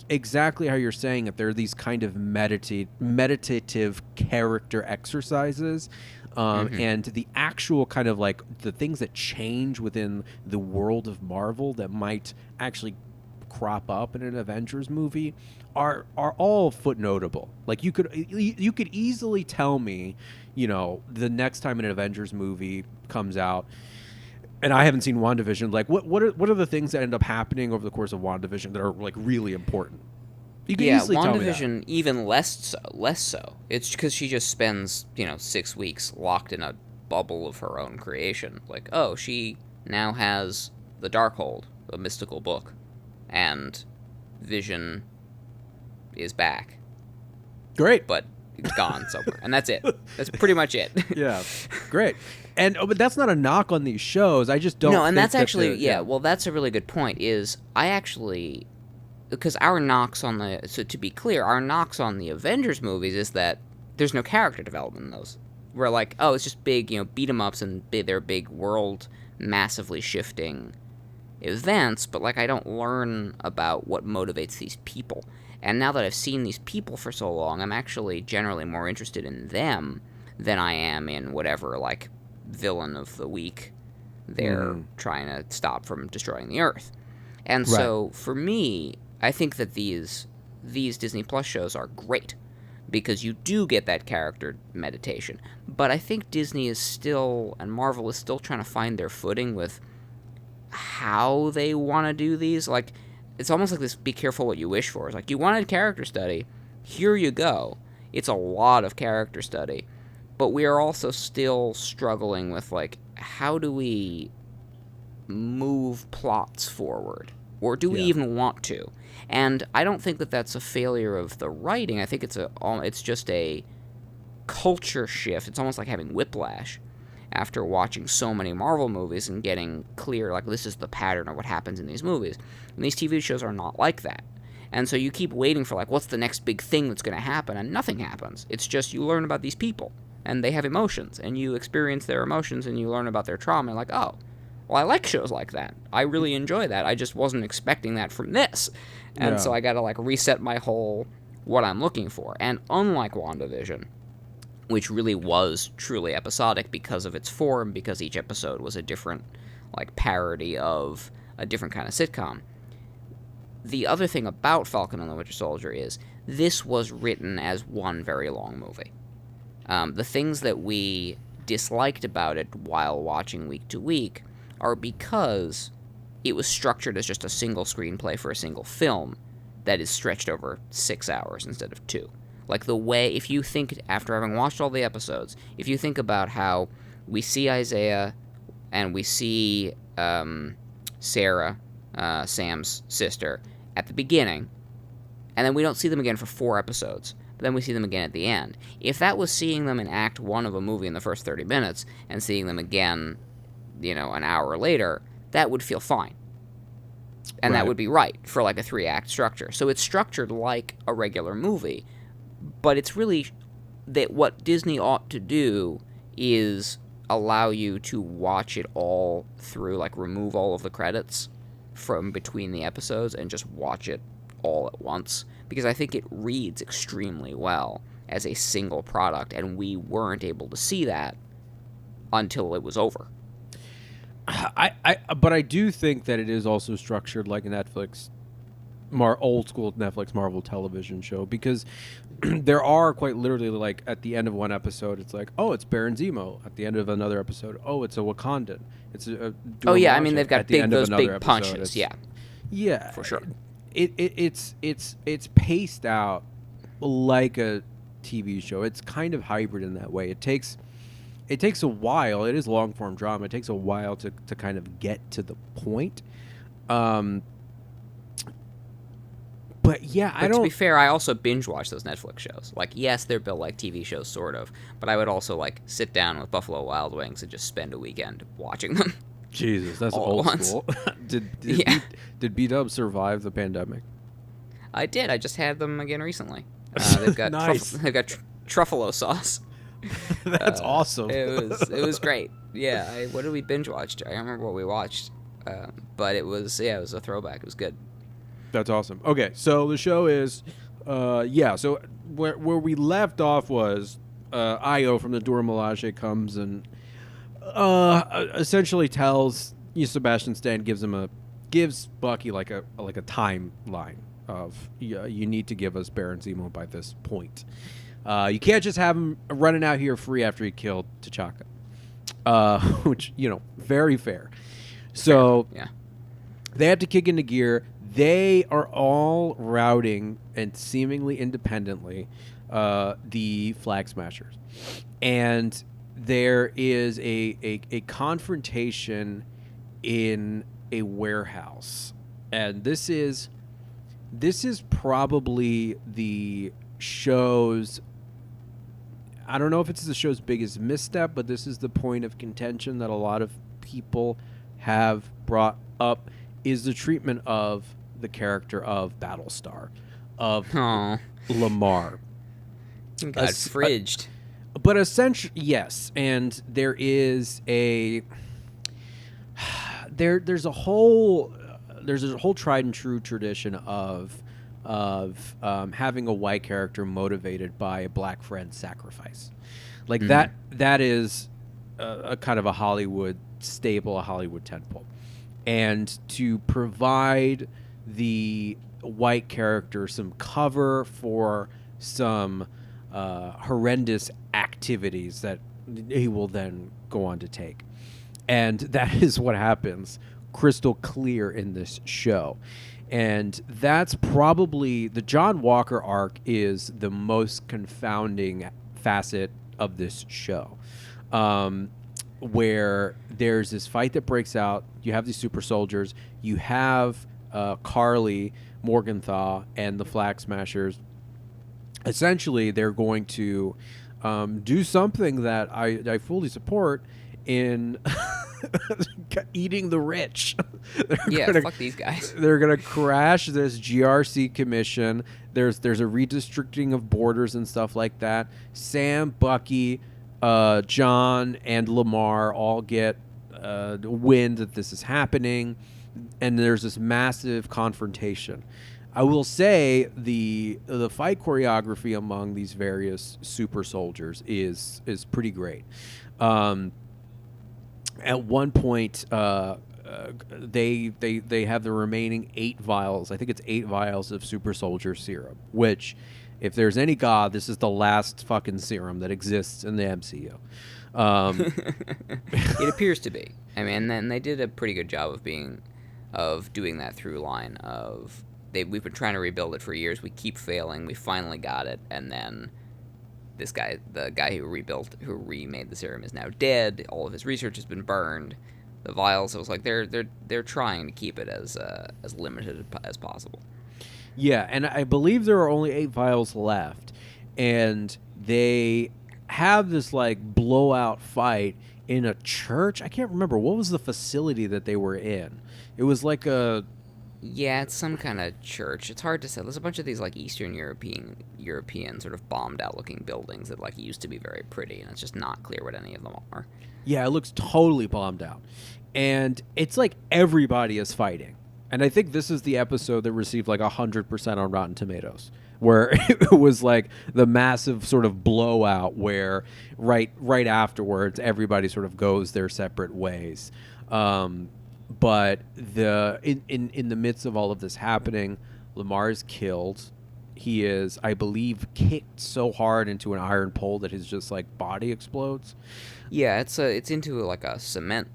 B: exactly how you're saying that there are these kind of meditative character exercises. And the actual kind of the things that change within the world of Marvel that might actually crop up in an Avengers movie are all footnotable. You could easily tell me, the next time an Avengers movie comes out, and I haven't seen WandaVision, what are the things that end up happening over the course of WandaVision that are really important? You can easily tell me that.
C: WandaVision even less so. It's because she just spends 6 weeks locked in a bubble of her own creation. She now has the Darkhold, a mystical book. And Vision is back.
B: Great.
C: But it's gone somewhere. And that's it. That's pretty much it.
B: Yeah. Great. And but that's not a knock on these shows. I just don't
C: No, and
B: think
C: that's actually well, that's a really good point, because our knocks on to be clear, our knocks on the Avengers movies is that there's no character development in those. We're it's just big, beat 'em ups and they're big world massively shifting events, but I don't learn about what motivates these people. And now that I've seen these people for so long, I'm actually generally more interested in them than I am in whatever villain of the week they're trying to stop from destroying the Earth. And so for me, I think that these Disney Plus shows are great because you do get that character meditation. But I think Disney is still, and Marvel is still trying to find their footing with how they want to do these. It's almost like this be careful what you wish for. It's you wanted character study, here you go. It's a lot of character study, but we are also still struggling with how do we move plots forward, or do we even want to? And I don't think that that's a failure of the writing. I think it's just a culture shift. It's almost like having whiplash after watching so many Marvel movies and getting clear, this is the pattern of what happens in these movies. And these TV shows are not like that. And so you keep waiting for, what's the next big thing that's going to happen, and nothing happens. It's just you learn about these people, and they have emotions, and you experience their emotions, and you learn about their trauma, and oh, well, I like shows like that. I really enjoy that. I just wasn't expecting that from this. And so I got to, reset my whole what I'm looking for. And unlike WandaVision, which really was truly episodic because of its form, because each episode was a different, parody of a different kind of sitcom. The other thing about Falcon and the Winter Soldier is this was written as one very long movie. The things that we disliked about it while watching week to week are because it was structured as just a single screenplay for a single film that is stretched over 6 hours instead of 2. Like the way, if you think, after having watched all the episodes, if you think about how we see Isaiah and we see Sarah, Sam's sister, at the beginning, and then we don't see them again for 4 episodes, but then we see them again at the end. If that was seeing them in Act 1 of a movie in the first 30 minutes and seeing them again, an hour later, that would feel fine. And that would be right for like a 3-act structure. So it's structured like a regular movie, but it's really that what Disney ought to do is allow you to watch it all through, like remove all of the credits from between the episodes and just watch it all at once, because I think it reads extremely well as a single product, and we weren't able to see that until it was over.
B: But I do think that it is also structured like a Netflix, old school Netflix Marvel television show, because there are quite literally, like, at the end of one episode, it's like, oh, it's Baron Zemo. At the end of another episode, oh, it's a Wakandan. It's a
C: I mean, they've got those big punches.
B: Yeah,
C: for sure.
B: It's paced out like a TV show. It's kind of hybrid in that way. It takes a while. It is long form drama. It takes a while to kind of get to the point. But yeah, I don't.
C: To be fair, I also binge watch those Netflix shows. Like, yes, they're built like TV shows, sort of, but I would also like sit down with Buffalo Wild Wings and just spend a weekend watching them.
B: Jesus, that's
C: all
B: old school. Did B-Dub survive the pandemic?
C: I did. I just had them again recently. They've got
B: nice.
C: They've got truffalo sauce.
B: That's awesome.
C: It was great. Yeah. What did we binge watch? I don't remember what we watched, but it was a throwback. It was good.
B: That's awesome. Okay, so the show is, so where we left off was Io from the Dora Milaje comes and essentially tells Sebastian Stan, gives Bucky like a timeline of you need to give us Baron Zemo by this point. You can't just have him running out here free after he killed T'Chaka, which very fair. So
C: yeah,
B: they have to kick into gear. They are all routing, and seemingly independently, the Flag Smashers. And there is a confrontation in a warehouse. And this is probably the show's, I don't know if it's the show's biggest misstep, but this is the point of contention that a lot of people have brought up, is the treatment of the character of Battlestar, of Lamar.
C: Got fridged.
B: But essentially, yes, and there is there's a whole tried and true tradition of having a white character motivated by a black friend's sacrifice, like that is a kind of a Hollywood staple, a Hollywood tentpole, and to provide the white character some cover for some horrendous activities that he will then go on to take. And that is what happens crystal clear in this show. And that's probably the John Walker arc is the most confounding facet of this show, where there's this fight that breaks out. You have these super soldiers. You have Carly, Morgenthau, and the Flag Smashers. Essentially, they're going to do something that I fully support in eating the rich.
C: Fuck these guys.
B: They're going to crash this GRC commission. There's a redistricting of borders and stuff like that. Sam, Bucky, John, and Lamar all get wind that this is happening, and there's this massive confrontation. I will say the fight choreography among these various super soldiers is pretty great. At one point, they have the remaining 8 vials. I think it's 8 vials of super soldier serum, which, if there's any god, this is the last fucking serum that exists in the MCU.
C: It appears to be. I mean, and they did a pretty good job of doing that through line of we've been trying to rebuild it for years. We keep failing. We finally got it, and then this guy, the guy who remade the serum, is now dead. All of his research has been burned. The vials, it was like they're trying to keep it as limited as possible.
B: Yeah, and I believe there are only 8 vials left, and they have this like blowout fight in a church. I can't remember what was the facility that they were in. It was like a
C: Yeah, it's some kind of church. It's hard to say. There's a bunch of these like Eastern European sort of bombed out looking buildings that like used to be very pretty, and it's just not clear what any of them are.
B: Yeah, it looks totally bombed out. And it's like everybody is fighting. And I think this is the episode that received like 100% on Rotten Tomatoes, where it was like the massive sort of blowout where right afterwards everybody sort of goes their separate ways. But in the midst of all of this happening, Lamar is killed. He is, I believe, kicked so hard into an iron pole that his just like body explodes.
C: Yeah, it's into like a cement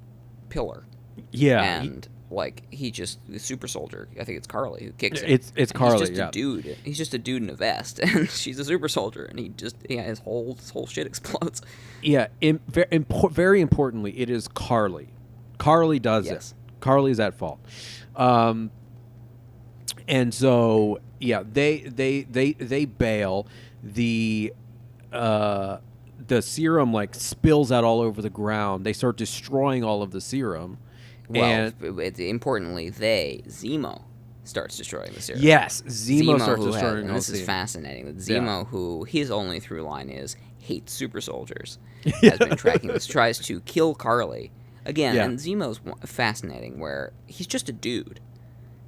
C: pillar.
B: Yeah,
C: and like the super soldier, I think it's Carly who kicks him.
B: It's Carly.
C: He's just a dude. He's just a dude in a vest, and she's a super soldier, and his whole shit explodes.
B: Yeah, very importantly, it is Carly. Carly does it. Carly's at fault. And so yeah, they bail. The serum like spills out all over the ground. They start destroying all of the serum.
C: Well, importantly, Zemo starts destroying the serum.
B: Yes, Zemo starts destroying
C: and
B: all
C: this
B: the
C: is
B: serum.
C: fascinating. That Zemo, who his only through line is hates super soldiers, has been tracking this, tries to kill Carly. Again, and Zemo's fascinating, where he's just a dude.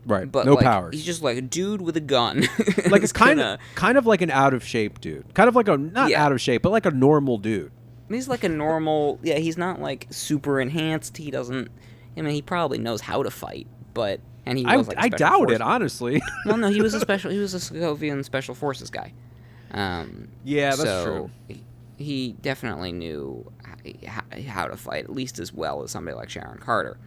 B: Right,
C: but
B: no
C: like,
B: powers.
C: He's just like a dude with a gun.
B: Like it's kind of like an out of shape dude. Kind of like out of shape, but like a normal dude.
C: He's like a normal. Yeah, he's not like super enhanced. He doesn't. I mean, he probably knows how to fight, but he was like
B: I doubt it, honestly.
C: Well, no, he was a Sokovian special forces guy.
B: Yeah, that's true.
C: He definitely knew how to fight at least as well as somebody like Sharon Carter.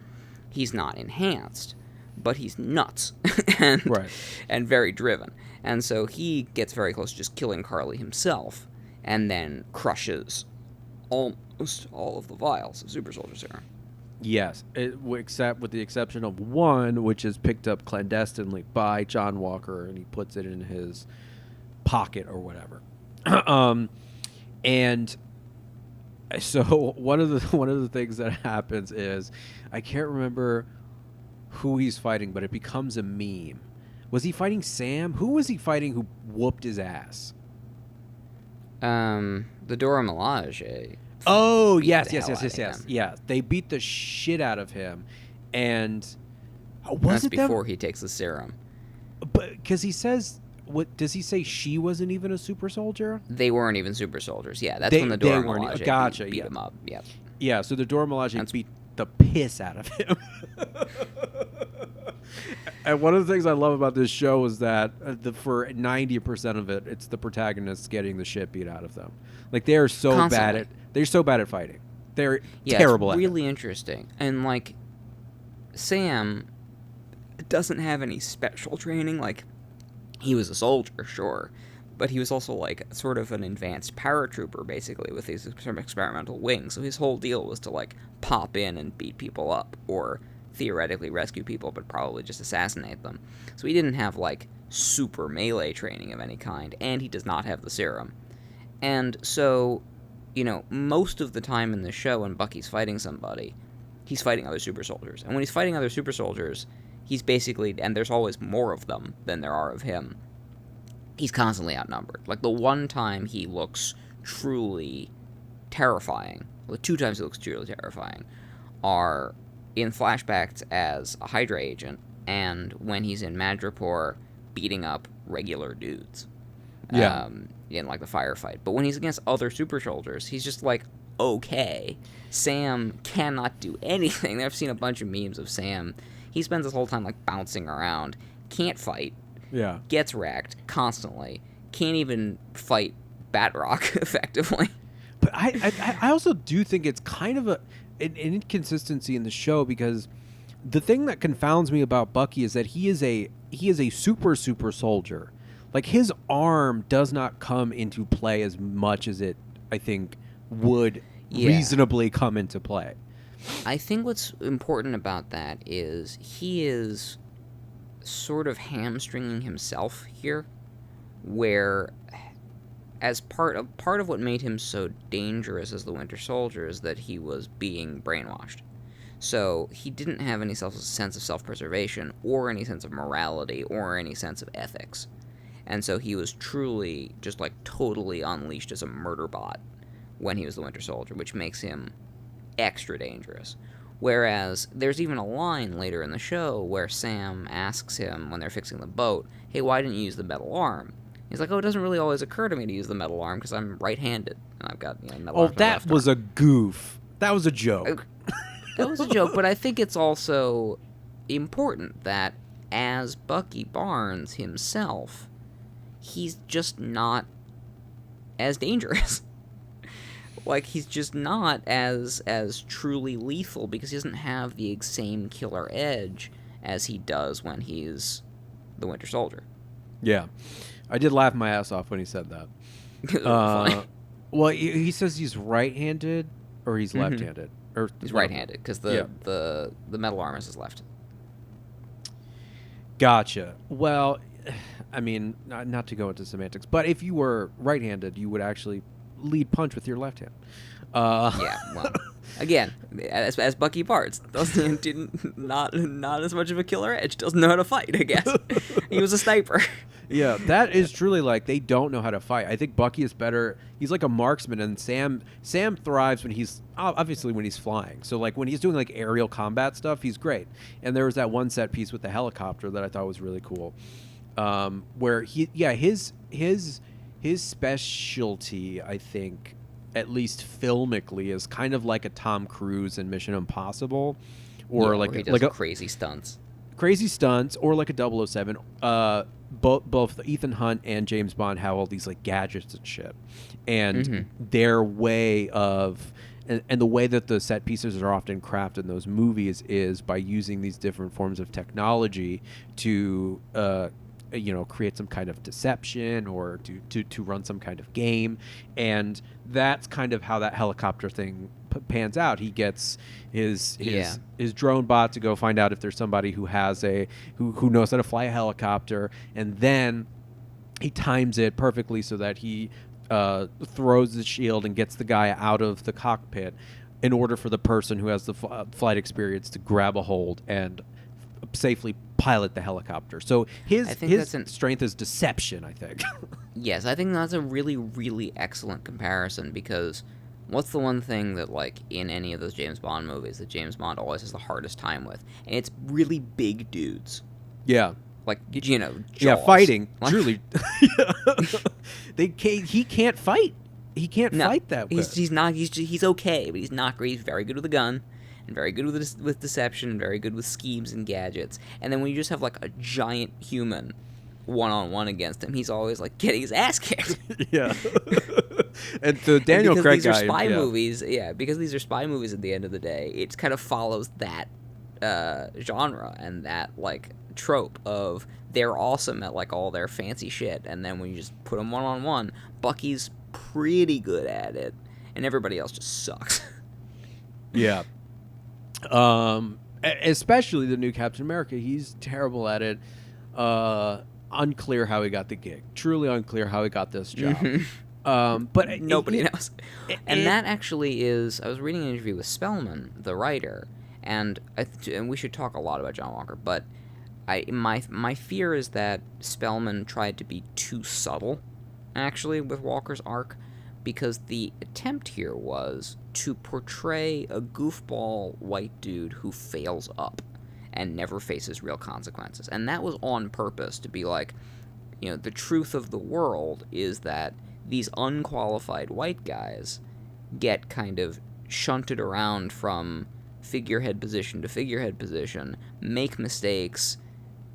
C: He's not enhanced, but he's nuts and very driven. And so he gets very close to just killing Carly himself, and then crushes almost all of the vials of super soldier serum.
B: Yes, except with the exception of one, which is picked up clandestinely by John Walker, and he puts it in his pocket or whatever. And so one of the things that happens is, I can't remember who he's fighting, but it becomes a meme. Was he fighting Sam? Who was he fighting who whooped his ass?
C: The Dora Milaje.
B: Oh, yes. Yeah, they beat the shit out of him. And
C: that's before he takes the serum.
B: But because he says, what does he say? She wasn't even a super soldier?
C: They weren't even super soldiers. Yeah, that's when the Dora Milaje beat him up. Yep.
B: Yeah, so the Dora Milaje beat the piss out of him. And one of the things I love about this show is that for 90% of it, it's the protagonists getting the shit beat out of them. Like they are so bad at fighting. They're terrible at it.
C: It's really interesting. And like Sam doesn't have any special training. Like he was a soldier, sure, but he was also like sort of an advanced paratrooper, basically, with these experimental wings. So his whole deal was to like pop in and beat people up, or theoretically rescue people, but probably just assassinate them. So he didn't have like super melee training of any kind, and he does not have the serum. And so, you know, most of the time in the show when Bucky's fighting somebody, he's fighting other super soldiers. And when he's fighting other super soldiers, he's basically, and there's always more of them than there are of him, he's constantly outnumbered. Like the one time he looks truly terrifying, the 2 times he looks truly terrifying, are in flashbacks as a Hydra agent, and when he's in Madripoor beating up regular dudes. In like the firefight. But when he's against other super soldiers, he's just like, okay. Sam cannot do anything. I've seen a bunch of memes of Sam. He spends his whole time like bouncing around, can't fight, gets wrecked constantly, can't even fight Batroc effectively.
B: But I also do think it's kind of an inconsistency in the show, because the thing that confounds me about Bucky is that he he is a super soldier. Like, his arm does not come into play as much as it, I think, would reasonably come into play.
C: I think what's important about that is he is sort of hamstringing himself here, where as part of what made him so dangerous as the Winter Soldier is that he was being brainwashed. So he didn't have any sense of self-preservation or any sense of morality or any sense of ethics. And so he was truly just like totally unleashed as a murder bot when he was the Winter Soldier, which makes him extra dangerous. Whereas there's even a line later in the show where Sam asks him when they're fixing the boat, hey, why didn't you use the metal arm? He's like, oh, it doesn't really always occur to me to use the metal arm because I'm right-handed. And I've got metal arm. Oh,
B: that was a goof. That was a joke.
C: That was a joke, but I think it's also important that as Bucky Barnes himself, he's just not as dangerous. Like, he's just not as truly lethal because he doesn't have the same killer edge as he does when he's the Winter Soldier.
B: Yeah. I did laugh my ass off when he said that.
C: Funny.
B: Well, he says he's right-handed or he's left-handed. Or
C: he's right-handed because the metal arm is his left.
B: Gotcha. Well, I mean, not to go into semantics, but if you were right-handed, you would actually lead punch with your left hand.
C: Yeah, well, again, as Bucky Barnes, not as much of a killer edge, doesn't know how to fight, I guess. He was a sniper.
B: Yeah, that is truly like they don't know how to fight. I think Bucky is better. He's like a marksman, and Sam thrives when he's obviously when he's flying. So like when he's doing like aerial combat stuff, he's great. And there was that one set piece with the helicopter that I thought was really cool, where his specialty, I think, at least filmically, is kind of like a Tom Cruise in Mission Impossible, or
C: where
B: like
C: he does
B: a
C: crazy stunts,
B: or like a 007. Both Ethan Hunt and James Bond have all these like gadgets and shit, and their way of and the way that the set pieces are often crafted in those movies is by using these different forms of technology to create some kind of deception or to run some kind of game, and that's kind of how that helicopter thing pans out. He gets his drone bot to go find out if there's somebody who has who knows how to fly a helicopter, and then he times it perfectly so that he throws the shield and gets the guy out of the cockpit in order for the person who has the flight experience to grab a hold and safely pilot the helicopter. So his strength is deception, I think.
C: Yes, I think that's a really, really excellent comparison, because what's the one thing that, like, in any of those James Bond movies that James Bond always has the hardest time with? And it's really big dudes.
B: Yeah.
C: Like, Jaws.
B: Yeah, fighting. Like, truly. He can't fight. He can't fight that way.
C: He's okay, but he's not great. He's very good with a gun, and very good with deception, and very good with schemes and gadgets. And then when you just have, like, a giant human one-on-one against him, he's always, like, getting his ass kicked.
B: Yeah. And the Daniel Craig guy...
C: Because these are spy movies at the end of the day, it kind of follows that genre and that, like, trope of they're awesome at, like, all their fancy shit, and then when you just put them one-on-one, Bucky's pretty good at it, and everybody else just sucks.
B: Yeah. Especially the new Captain America. He's terrible at it. Unclear how he got the gig. Truly unclear how he got this job. But
C: nobody knows. And that actually is... I was reading an interview with Spellman, the writer, and we should talk a lot about John Walker, but my fear is that Spellman tried to be too subtle, actually, with Walker's arc, because the attempt here was to portray a goofball white dude who fails up and never faces real consequences. And that was on purpose, to be like, the truth of the world is that these unqualified white guys get kind of shunted around from figurehead position to figurehead position, make mistakes,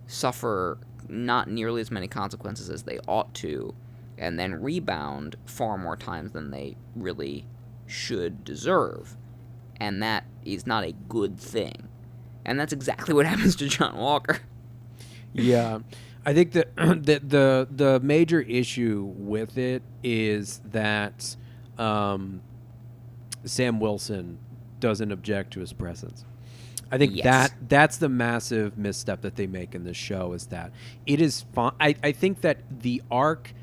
C: suffer not nearly as many consequences as they ought to, and then rebound far more times than they really should deserve. And that is not a good thing. And that's exactly what happens to John Walker.
B: Yeah, I think that the major issue with it is that Sam Wilson doesn't object to his presence. I think
C: Yes.
B: that's the massive misstep that they make in this show is that it is fun. I think that the arc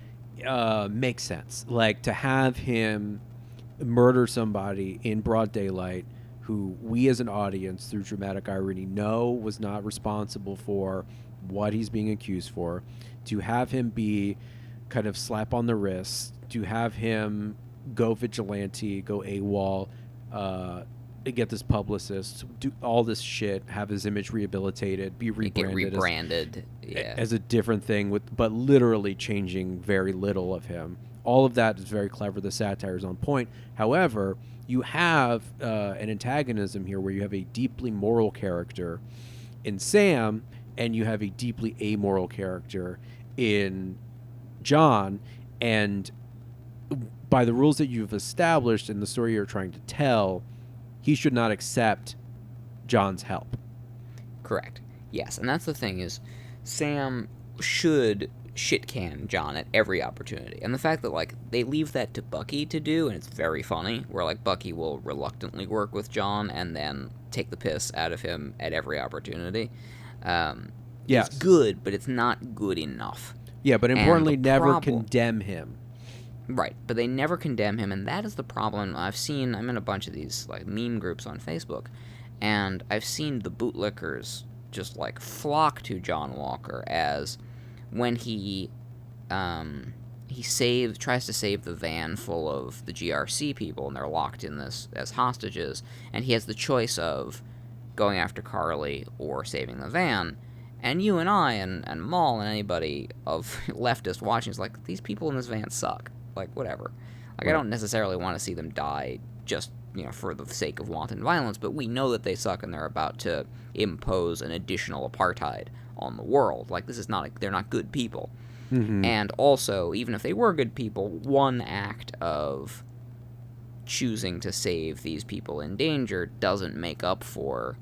B: makes sense. Like to have him murder somebody in broad daylight who we as an audience through dramatic irony know was not responsible for what he's being accused for, to have him be kind of slap on the wrist, to have him go vigilante, go AWOL, get this publicist, do all this shit, have his image rehabilitated, be rebranded,
C: Get rebranded.
B: as a different thing, with but literally changing very little of him. All of that is very clever. The satire is on point. However, you have an antagonism here where you have a deeply moral character in Sam, and you have a deeply amoral character in John, and by the rules that you've established in the story you're trying to tell, he should not accept John's help.
C: Correct. Yes, and that's the thing is, Sam should shit-can John at every opportunity. And the fact that, like, they leave that to Bucky to do, and it's very funny, where, like, Bucky will reluctantly work with John and then take the piss out of him at every opportunity.
B: Yes.
C: It's good, but it's not good enough.
B: Yeah, but importantly,
C: the
B: never
C: problem-
B: condemn him.
C: Right, but they never condemn him, and that is the problem. I'm in a bunch of these, like, meme groups on Facebook, and I've seen the bootlickers just, like, flock to John Walker as when he tries to save the van full of the GRC people, and they're locked in this as hostages, and he has the choice of going after Carly or saving the van. And you and I and Maul and anybody of leftist watching is like, these people in this van suck. Like, whatever. Like,
B: Right.
C: I don't necessarily want to see them die just, for the sake of wanton violence, but we know that they suck and they're about to impose an additional apartheid on the world. Like, they're not good people.
B: Mm-hmm.
C: And also, even if they were good people, one act of choosing to save these people in danger doesn't make up for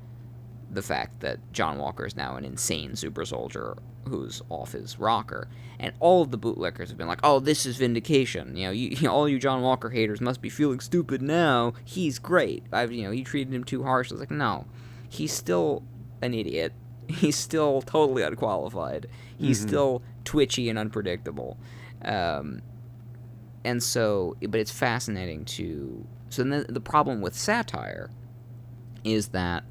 C: the fact that John Walker is now an insane super soldier who's off his rocker. And all of the bootlickers have been like, oh, this is vindication. All you John Walker haters must be feeling stupid now. He's great. You treated him too harsh. It's like, no. He's still an idiot. He's still totally unqualified. He's still twitchy and unpredictable. And so, but it's fascinating to... So then the problem with satire is that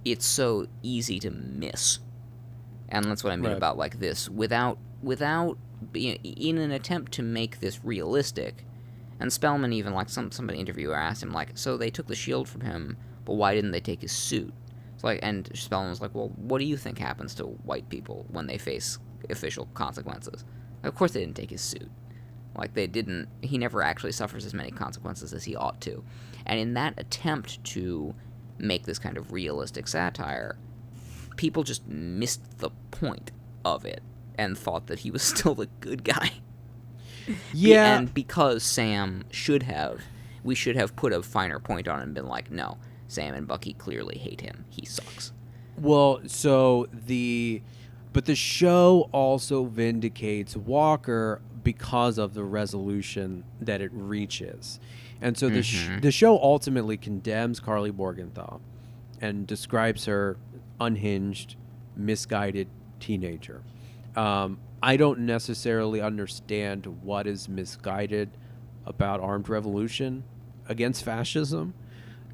C: it's so easy to miss. And that's what I mean
B: Right.
C: about, like, this. Without in an attempt to make this realistic, and Spellman even, like, somebody interviewer asked him, like, so they took the shield from him, but why didn't they take his suit? It's like, and Spellman was like, well, what do you think happens to white people when they face official consequences? Of course they didn't take his suit. Like, he never actually suffers as many consequences as he ought to. And in that attempt to make this kind of realistic satire, people just missed the point of it and thought that he was still the good guy.
B: Yeah.
C: And because we should have put a finer point on it and been like, no, Sam and Bucky clearly hate him. He sucks.
B: Well, but the show also vindicates Walker because of the resolution that it reaches. And so the show ultimately condemns Carly Morgenthau and describes her unhinged, misguided teenager. I don't necessarily understand what is misguided about armed revolution against fascism.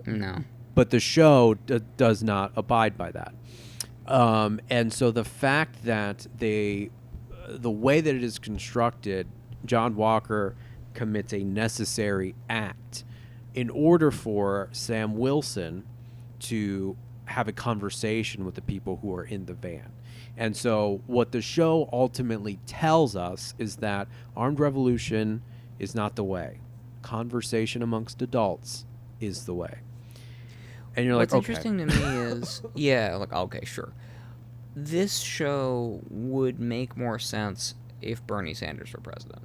C: No.
B: But the show does not abide by that. And so the fact that the way that it is constructed, John Walker commits a necessary act in order for Sam Wilson to have a conversation with the people who are in the van. And so what the show ultimately tells us is that armed revolution is not the way. Conversation amongst adults is the way. And you're
C: What's
B: like, okay.
C: interesting to me is, okay, sure. This show would make more sense if Bernie Sanders were president.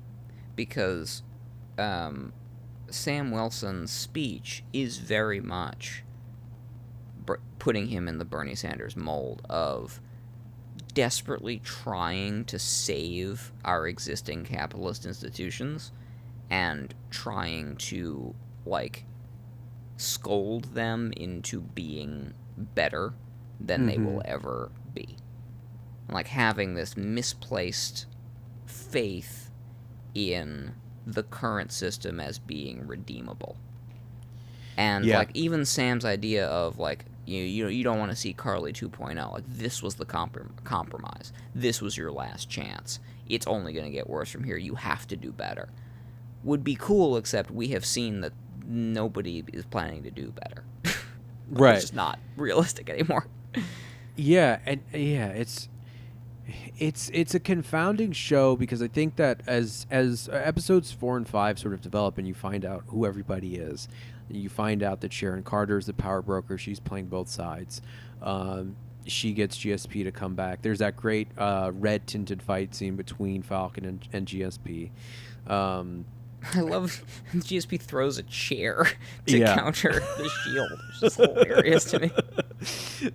C: Because Sam Wilson's speech is very much putting him in the Bernie Sanders mold of desperately trying to save our existing capitalist institutions and trying to, like, scold them into being better than they will ever be. Like, having this misplaced faith in the current system as being redeemable. And, like, even Sam's idea of, like, you don't want to see Carly 2.0. Like, this was the compromise. This was your last chance. It's only going to get worse from here. You have to do better. Would be cool, except we have seen that nobody is planning to do better.
B: Right.
C: It's just not realistic anymore.
B: Yeah, and it's a confounding show, because I think that as episodes 4 and 5 sort of develop and you find out who everybody is, you find out that Sharon Carter is the power broker. She's playing both sides. She gets GSP to come back. There's that great red tinted fight scene between Falcon and GSP.
C: I love GSP throws a chair to counter the shield. It's just hilarious to me.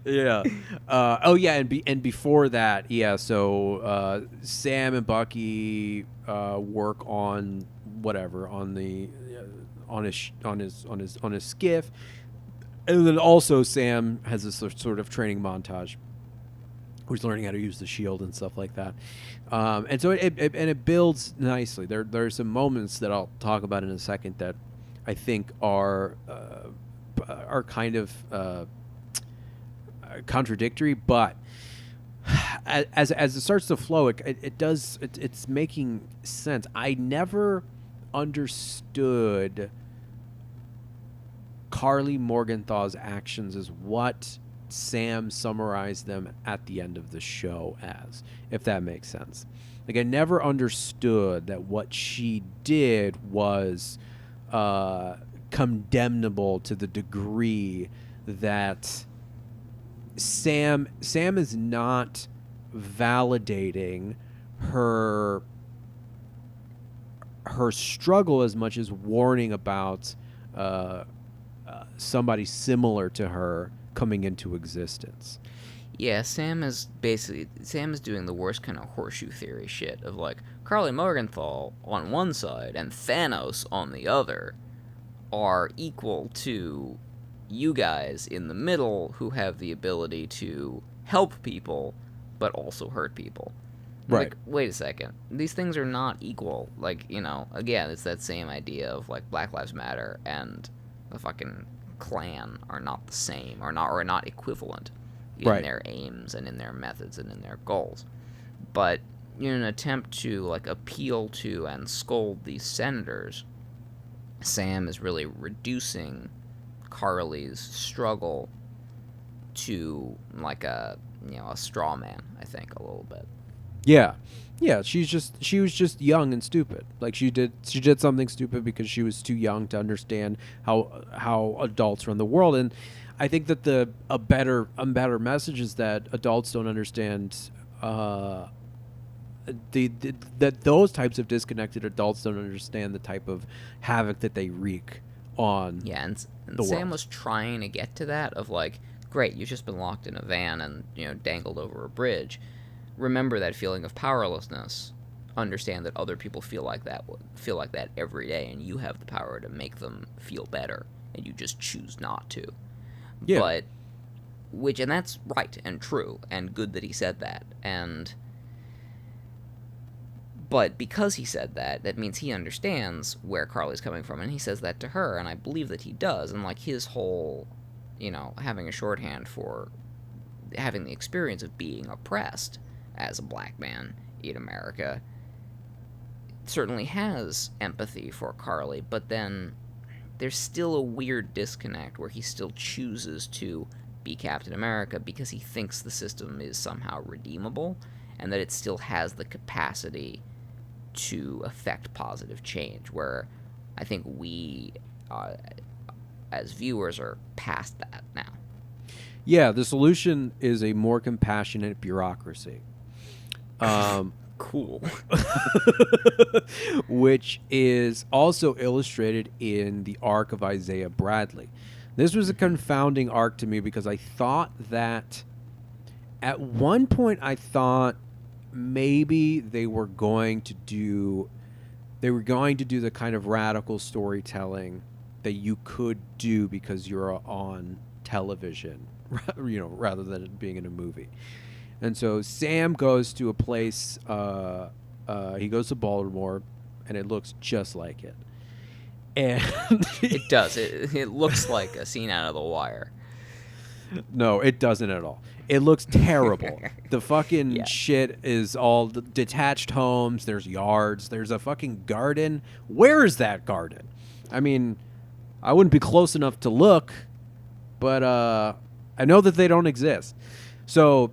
B: Yeah. And before that, so Sam and Bucky work on whatever on his skiff, and then also Sam has this sort of training montage where he's learning how to use the shield and stuff like that. And so it builds nicely. There's some moments that I'll talk about in a second that I think are kind of contradictory, but as it starts to flow, it's making sense. I never understood Carly Morgenthau's actions as what Sam summarized them at the end of the show as, if that makes sense. Like, I never understood that what she did was condemnable to the degree that Sam is not validating her struggle as much as warning about somebody similar to her coming into existence.
C: Yeah, Sam is doing the worst kind of horseshoe theory shit of, like, Carly Morgenthau on one side and Thanos on the other are equal to you guys in the middle who have the ability to help people but also hurt people.
B: Right.
C: Like, wait a second. These things are not equal. Like, again, it's that same idea of, like, Black Lives Matter and the fucking Klan are not the same, or not equivalent in their aims and in their methods and in their goals. But in an attempt to, like, appeal to and scold these senators, Sam is really reducing Carly's struggle to, like, a straw man, I think, a little bit.
B: Yeah, she was just young and stupid. Like, she did something stupid because she was too young to understand how adults run the world. And I think that a better message is that adults don't understand that those types of disconnected adults don't understand the type of havoc that they wreak on
C: and
B: the
C: Sam
B: world.
C: was trying to get to that of, like, great, you've just been locked in a van and dangled over a bridge. Remember that feeling of powerlessness. Understand that other people feel like that every day, and you have the power to make them feel better, and you just choose not to.
B: Yeah.
C: And that's right and true and good that he said that. But because he said that, that means he understands where Carly's coming from, and he says that to her, and I believe that he does. And, like, his whole, having a shorthand for having the experience of being oppressed as a black man in America certainly has empathy for Carly, but then there's still a weird disconnect where he still chooses to be Captain America because he thinks the system is somehow redeemable and that it still has the capacity to affect positive change, where I think we, as viewers, are past that now.
B: Yeah, the solution is a more compassionate bureaucracy.
C: Cool.
B: Which is also illustrated in the arc of Isaiah Bradley. This was a confounding arc to me because I thought that At one point, I thought maybe they were going to do the kind of radical storytelling that you could do because you're on television, rather than it being in a movie. And so Sam goes to a place. He goes to Baltimore, and it looks just like it. And
C: It does. It looks like a scene out of The Wire.
B: No, it doesn't at all. It looks terrible. The fucking shit is all detached homes. There's yards. There's a fucking garden. Where is that garden? I mean, I wouldn't be close enough to look, but I know that they don't exist. So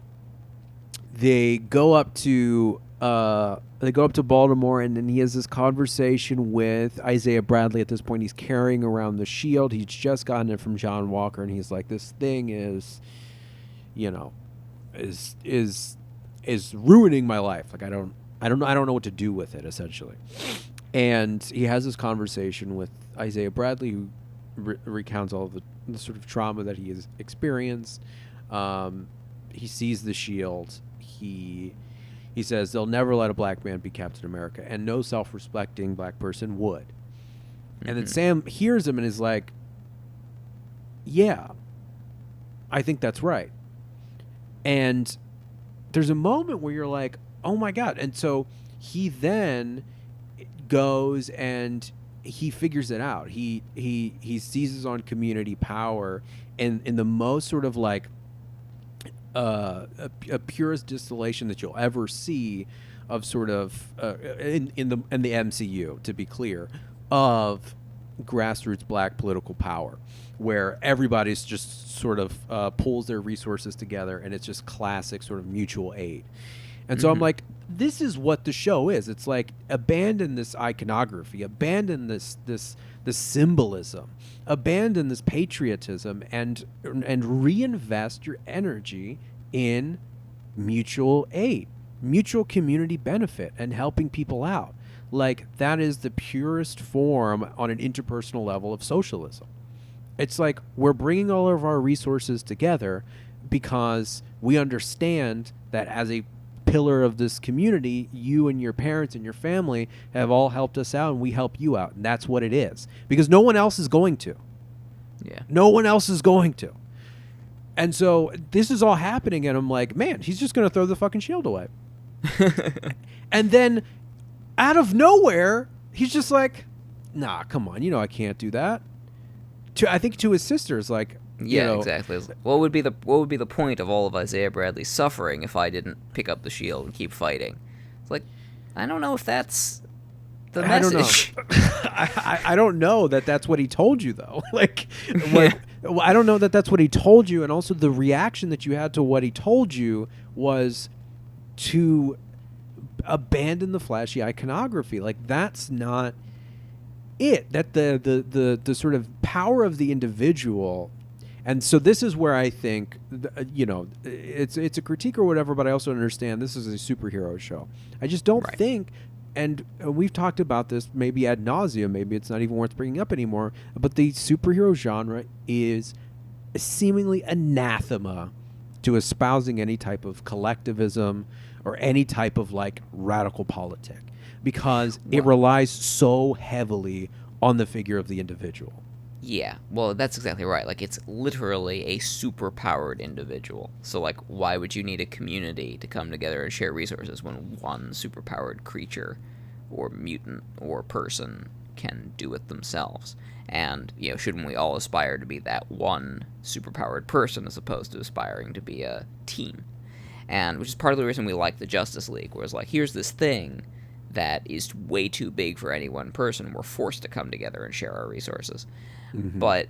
B: they go up to Baltimore, and then he has this conversation with Isaiah Bradley. At this point, he's carrying around the shield. He's just gotten it from John Walker, and he's like, "This thing is ruining my life. Like I don't know what to do with it, essentially." And he has this conversation with Isaiah Bradley, who recounts all of the sort of trauma that he has experienced. He sees the shield. He says they'll never let a black man be Captain America, and no self-respecting black person would. Mm-hmm. And then Sam hears him and is like, "Yeah, I think that's right." And there's a moment where you're like, "Oh my God!" And so he then goes and he figures it out. He seizes on community power, and in the most sort of like a purest distillation that you'll ever see of sort of in the MCU, to be clear, of grassroots black political power, where everybody's just sort of pulls their resources together, and it's just classic sort of mutual aid. And so I'm like, this is what the show is. It's like, abandon this iconography, abandon this symbolism, abandon this patriotism, and reinvest your energy in mutual aid, mutual community benefit, and helping people out. Like, that is the purest form on an interpersonal level of socialism. It's like, we're bringing all of our resources together because we understand that as a pillar of this community, you and your parents and your family have all helped us out, and we help you out. And that's what it is. Because no one else is going to.
C: Yeah.
B: No one else is going to. And so this is all happening, and I'm like, man, he's just going to throw the fucking shield away. And then out of nowhere, he's just like, nah, come on, I can't do that. I think to his sisters, like,
C: exactly. What would be the point of all of Isaiah Bradley's suffering if I didn't pick up the shield and keep fighting? It's like, I don't know if that's the message.
B: I don't know that that's what he told you, though. Like, I don't know that that's what he told you, and also the reaction that you had to what he told you was to abandon the flashy iconography. Like, that's not it. That the sort of power of the individual. And so this is where I think, it's a critique or whatever, but I also understand this is a superhero show. I just don't think, and we've talked about this maybe ad nauseum, maybe it's not even worth bringing up anymore, but the superhero genre is seemingly anathema to espousing any type of collectivism or any type of like radical politic, because it relies so heavily on the figure of the individual.
C: Yeah, well, that's exactly right. Like, it's literally a super-powered individual. So, like, why would you need a community to come together and share resources when one super-powered creature or mutant or person can do it themselves? And, shouldn't we all aspire to be that one super-powered person as opposed to aspiring to be a team? And which is part of the reason we like the Justice League, where it's like, here's this thing that is way too big for any one person. We're forced to come together and share our resources. Mm-hmm. But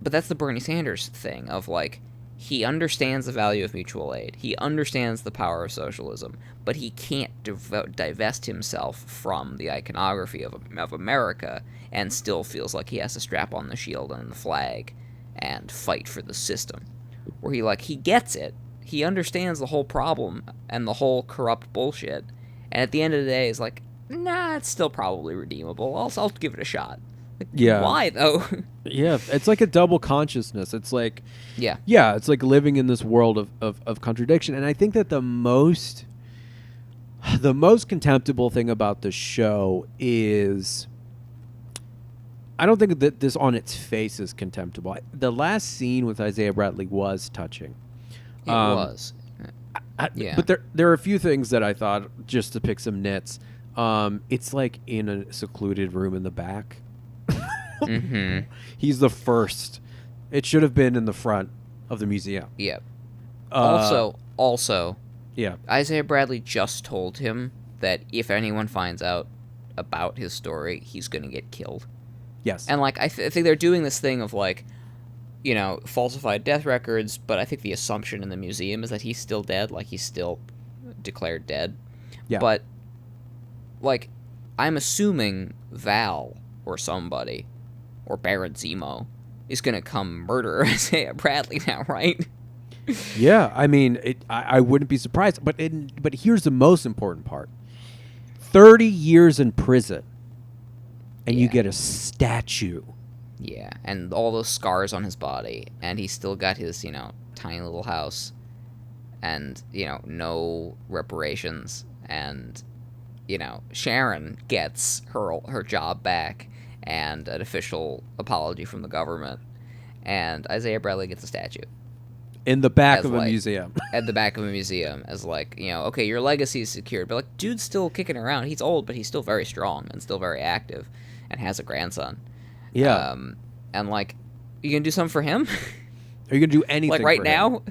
C: that's the Bernie Sanders thing of, like, he understands the value of mutual aid. He understands the power of socialism, but he can't divest himself from the iconography of America and still feels like he has to strap on the shield and the flag and fight for the system. Where he gets it. He understands the whole problem and the whole corrupt bullshit. And at the end of the day, is like, nah, it's still probably redeemable. I'll give it a shot. Like,
B: Yeah.
C: why though?
B: Yeah, it's like a double consciousness. It's like,
C: Yeah.
B: it's like living in this world of contradiction. And I think that the most contemptible thing about the show is, I don't think that this on its face is contemptible. The last scene with Isaiah Bradley was touching.
C: It was. Yeah.
B: But there are a few things that I thought, just to pick some nits. It's like in a secluded room in the back.
C: Mm-hmm.
B: He's the first. It should have been in the front of the museum.
C: Yeah. Also,
B: Yeah.
C: Isaiah Bradley just told him that if anyone finds out about his story, he's going to get killed.
B: Yes.
C: And, like, I think they're doing this thing of, like, you know, falsified death records, but I think the assumption in the museum is that he's still dead, like, he's still declared dead.
B: Yeah.
C: But, like, I'm assuming Val or somebody, or Baron Zemo, is going to come murder Isaiah Bradley now, right?
B: Yeah, I mean, I wouldn't be surprised. But here's the most important part: 30 years in prison, and you
C: Yeah.
B: get a statue.
C: Yeah, and all those scars on his body, and he's still got his, you know, tiny little house, and, you know, no reparations, and, you know, Sharon gets her job back, and an official apology from the government, and Isaiah Bradley gets a statue.
B: In the back
C: As,
B: of a
C: like,
B: museum.
C: At the back of a museum, as, like, you know, okay, your legacy is secured, but, like, dude's still kicking around. He's old, but he's still very strong and still very active, and has a grandson.
B: Yeah.
C: And, like, you gonna do something for him?
B: Are you going to do anything
C: Like, right
B: for
C: now?
B: him?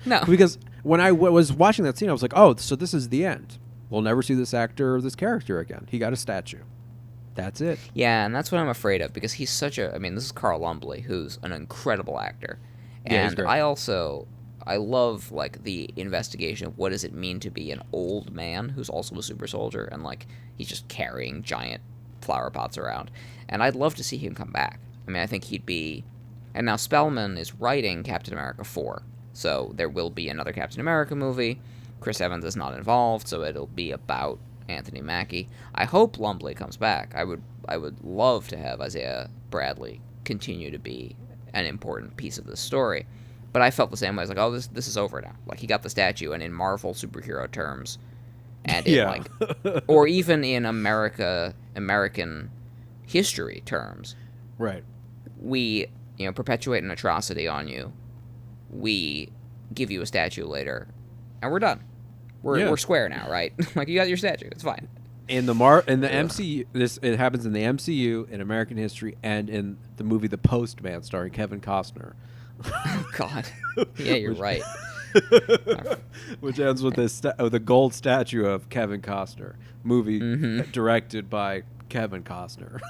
C: No.
B: Because when I was watching that scene, I was like, oh, so this is the end. We'll never see this actor or this character again. He got a statue. That's it.
C: Yeah, and that's what I'm afraid of, because he's such a... I mean, this is Carl Lumbly, who's an incredible actor.
B: Yeah, he's
C: And
B: great.
C: I love, like, the investigation of what does it mean to be an old man who's also a super soldier, and, like, he's just carrying giant flower pots around. And I'd love to see him come back. I mean, I think he'd be... And now Spellman is writing Captain America 4, so there will be another Captain America movie. Chris Evans is not involved, so it'll be about Anthony Mackie. I hope Lumbly comes back. I would love to have Isaiah Bradley continue to be an important piece of this story. But I felt the same way. I was like, oh, this is over now. Like, he got the statue, and in Marvel superhero terms, and in, like, or even in American history terms,
B: Right.
C: we, you know, perpetuate an atrocity on you. We give you a statue later, and we're done. We're square now, right? Like, you got your statue. It's fine.
B: In the MCU, it happens in the MCU, in American history, and in the movie The Postman, starring Kevin Costner.
C: Oh, God. Yeah, you're right.
B: Which ends with the gold statue of Kevin Costner. Movie directed by Kevin Costner.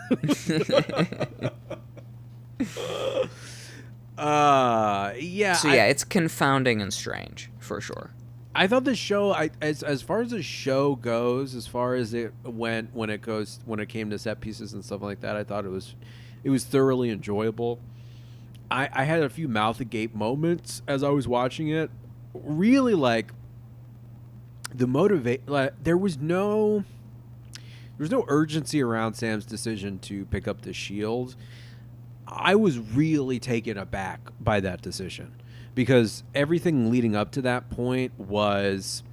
B: Yeah.
C: So yeah, it's confounding and strange for sure.
B: I thought the show, as far as the show goes, as far as it went when it came to set pieces and stuff like that, I thought it was thoroughly enjoyable. I had a few mouth agape moments as I was watching it. Really, like, the there was no urgency around Sam's decision to pick up the shield. I was really taken aback by that decision, because everything leading up to that point was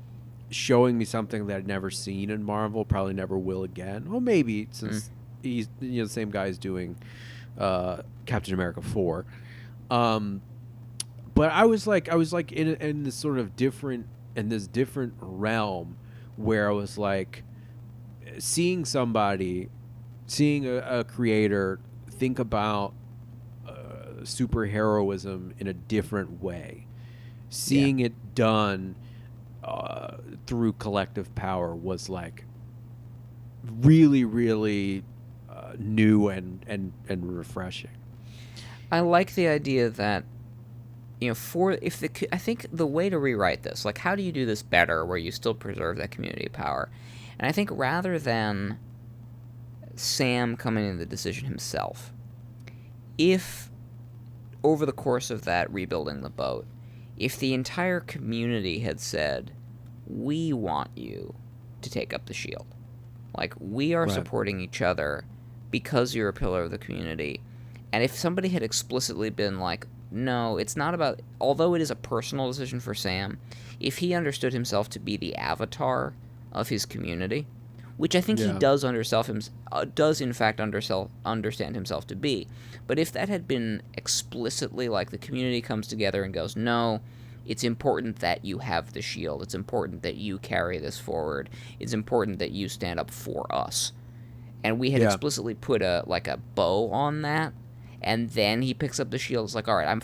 B: showing me something that I'd never seen in Marvel, probably never will again. Well, maybe, since he's, you know, the same guy is doing Captain America 4. But I was like in this sort of different realm where I was like seeing a creator think about superheroism in a different way, seeing it done through collective power was like really, really new and refreshing.
C: I like the idea that, you know, I think the way to rewrite this, like, how do you do this better where you still preserve that community power? And I think rather than Sam coming to the decision himself, if over the course of that rebuilding the boat, if the entire community had said, we want you to take up the shield, like, we are supporting each other because you're a pillar of the community. And if somebody had explicitly been like, no, it's not about, although it is a personal decision for Sam, if he understood himself to be the avatar of his community, which I think he does does in fact understand himself to be, but if that had been explicitly like the community comes together and goes, no, it's important that you have the shield, it's important that you carry this forward, it's important that you stand up for us, and we had explicitly put a bow on that, and then he picks up the shield. It's like, all right, I'm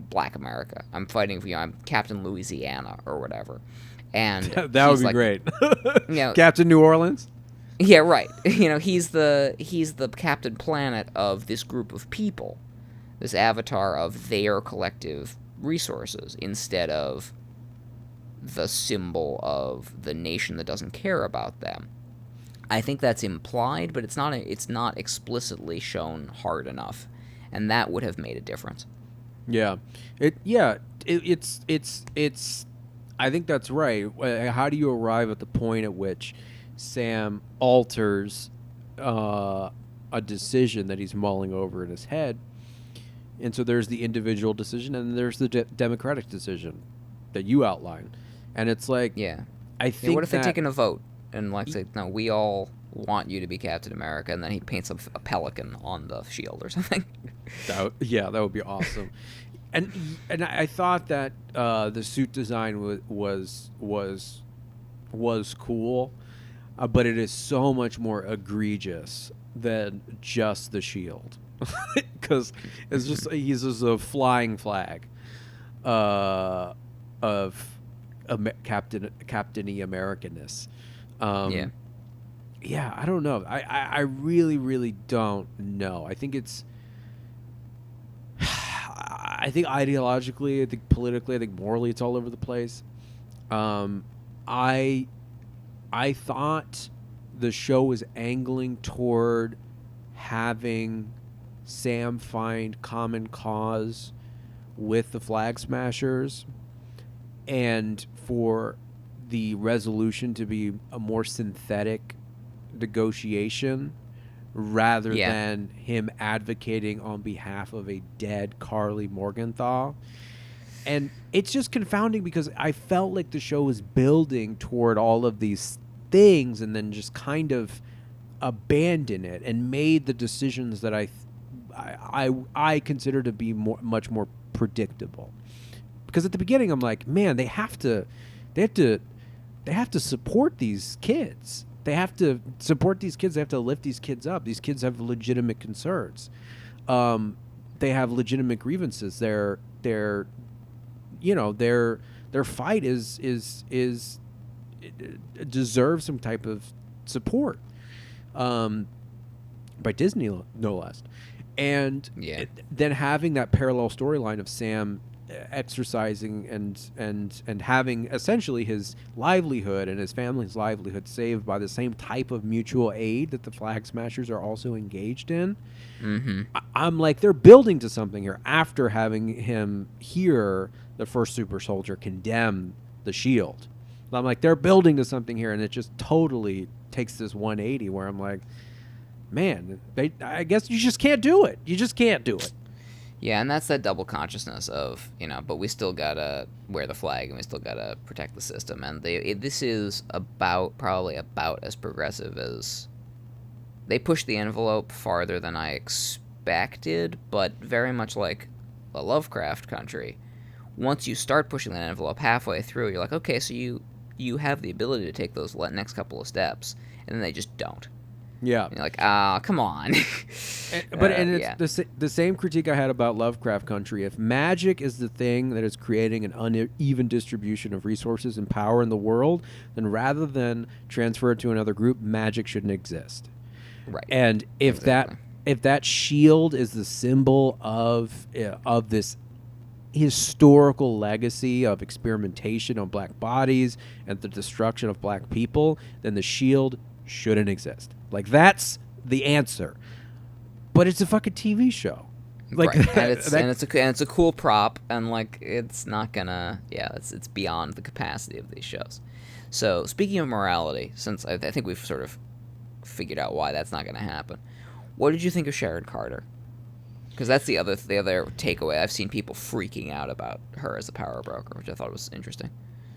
C: Black America. I'm fighting for I'm Captain Louisiana or whatever. And
B: that would be great.
C: You know,
B: Captain New Orleans.
C: Yeah, right. He's the Captain Planet of this group of people, this avatar of their collective resources, instead of the symbol of the nation that doesn't care about them. I think that's implied, but it's not explicitly shown hard enough, and that would have made a difference.
B: Yeah, it's. I think that's right. How do you arrive at the point at which Sam alters a decision that he's mulling over in his head? And so there's the individual decision, and there's the democratic decision that you outline, and it's like, I think.
C: What if they'd taken a vote and say, no, we all want you to be Captain America, and then he paints a pelican on the shield or something.
B: That would be awesome. And I thought that the suit design was cool, but it is so much more egregious than just the shield, because he's just a flying flag of Captain-y Americanness. Yeah, I don't know. I really, really don't know. I think ideologically, I think politically, I think morally, it's all over the place. I thought the show was angling toward having Sam find common cause with the Flag Smashers, and for the resolution to be a more synthetic negotiation rather than him advocating on behalf of a dead Carly Morgenthau. And it's just confounding because I felt like the show was building toward all of these things and then just kind of abandoned it and made the decisions that I consider to be much more predictable. Because at the beginning I'm like, man, they have to support these kids. They have to support these kids. They have to lift these kids up. These kids have legitimate concerns. They have legitimate grievances. Their fight deserves some type of support, by Disney no less. And then having that parallel storyline of Sam exercising and having essentially his livelihood and his family's livelihood saved by the same type of mutual aid that the Flag Smashers are also engaged in. Mm-hmm. I'm like, they're building to something here after having him hear the first super soldier condemn the shield. I'm like, they're building to something here, and it just totally takes this 180 where I'm like, man, I guess you just can't do it. You just can't do it.
C: Yeah, and that's that double consciousness of, but we still gotta wear the flag and we still gotta protect the system. And this is probably about as progressive as... They push the envelope farther than I expected, but very much like a Lovecraft Country. Once you start pushing that envelope halfway through, you're like, okay, so you have the ability to take those next couple of steps, and then they just don't.
B: Yeah.
C: And you're like, come on.
B: It's the same critique I had about Lovecraft Country. If magic is the thing that is creating an uneven distribution of resources and power in the world, then rather than transfer it to another group, magic shouldn't exist.
C: Right.
B: And if that shield is the symbol of this historical legacy of experimentation on black bodies and the destruction of black people, then the shield shouldn't exist. Like, that's the answer. But it's a fucking TV show. Like,
C: right. And it's a cool prop, and it's not gonna it's beyond the capacity of these shows. So speaking of morality, since I think we've sort of figured out why that's not going to happen. What did you think of Sharon Carter? Because that's the other takeaway. I've seen people freaking out about her as a power broker, which I thought was interesting.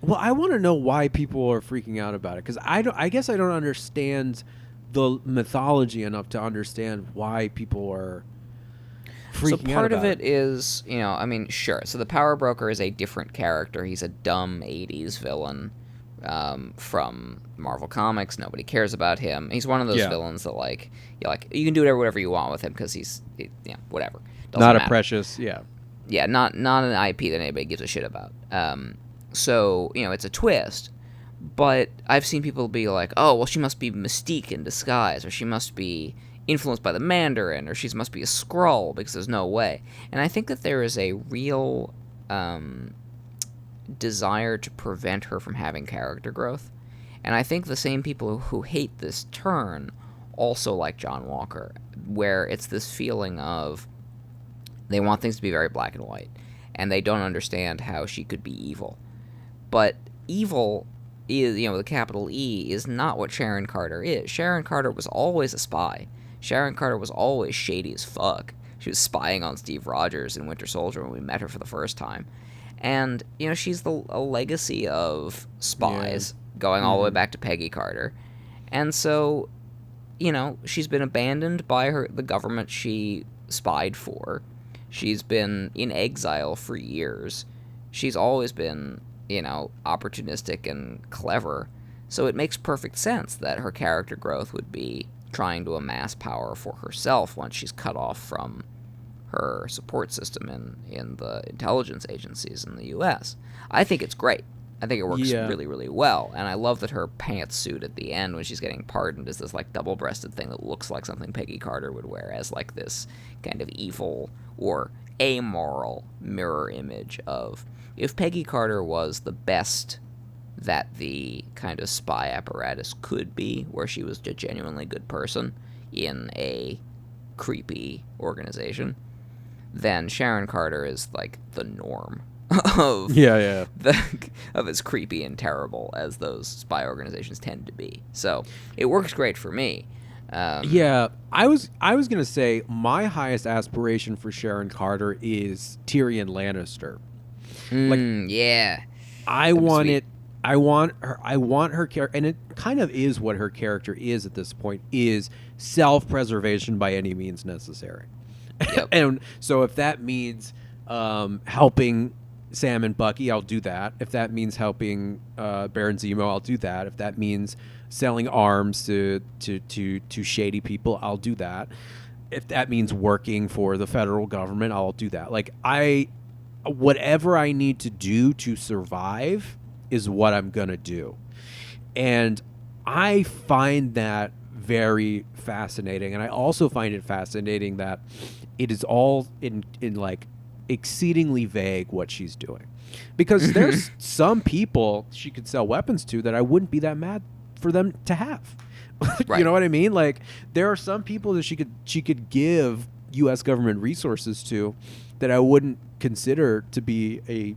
B: Well, I want to know why people are freaking out about it, because I guess I don't understand the mythology enough to understand why people are freaking out.
C: So part
B: about
C: of it is, I mean, sure. So the power broker is a different character. He's a dumb 80s villain from Marvel Comics. Nobody cares about him. He's one of those villains that, like, you can do whatever you want with him because he's whatever. Doesn't
B: not
C: matter.
B: a precious,
C: Yeah, not an IP that anybody gives a shit about. So, it's a twist, but I've seen people be like, oh, well, she must be Mystique in disguise, or she must be influenced by the Mandarin, or she must be a Skrull, because there's no way. And I think that there is a real desire to prevent her from having character growth. And I think the same people who hate this turn also like John Walker, where it's this feeling of they want things to be very black and white, and they don't understand how she could be evil. But evil is, with a capital E, is not what Sharon Carter is. Sharon Carter was always a spy. Sharon Carter was always shady as fuck. She was spying on Steve Rogers in Winter Soldier when we met her for the first time. And, she's a legacy of spies going all the way back to Peggy Carter. And so, she's been abandoned by the government she spied for. She's been in exile for years. She's always been, opportunistic and clever. So it makes perfect sense that her character growth would be trying to amass power for herself once she's cut off from her support system in the intelligence agencies in the U.S. I think it's great. I think it works really, really well. And I love that her pantsuit at the end when she's getting pardoned is this, like, double-breasted thing that looks like something Peggy Carter would wear as, like, this kind of evil or amoral mirror image of if Peggy Carter was the best that the kind of spy apparatus could be, where she was a genuinely good person in a creepy organization, then Sharon Carter is, like, the norm of of as creepy and terrible as those spy organizations tend to be. So it works great for me.
B: I was gonna say my highest aspiration for Sharon Carter is Tyrion Lannister. I want her character, and it kind of is what her character is at this point, is self-preservation by any means necessary.
C: Yep.
B: And so if that means helping Sam and Bucky, I'll do that. If that means helping Baron Zemo, I'll do that. If that means selling arms to shady people, I'll do that. If that means working for the federal government, I'll do that. Like, whatever I need to do to survive is what I'm gonna do. And I find that very fascinating. And I also find it fascinating that it is all in like exceedingly vague what she's doing, because there's some people she could sell weapons to that I wouldn't be that mad for them to have.
C: Right.
B: You know what I mean? Like, there are some people that she could give U.S. government resources to that I wouldn't consider to be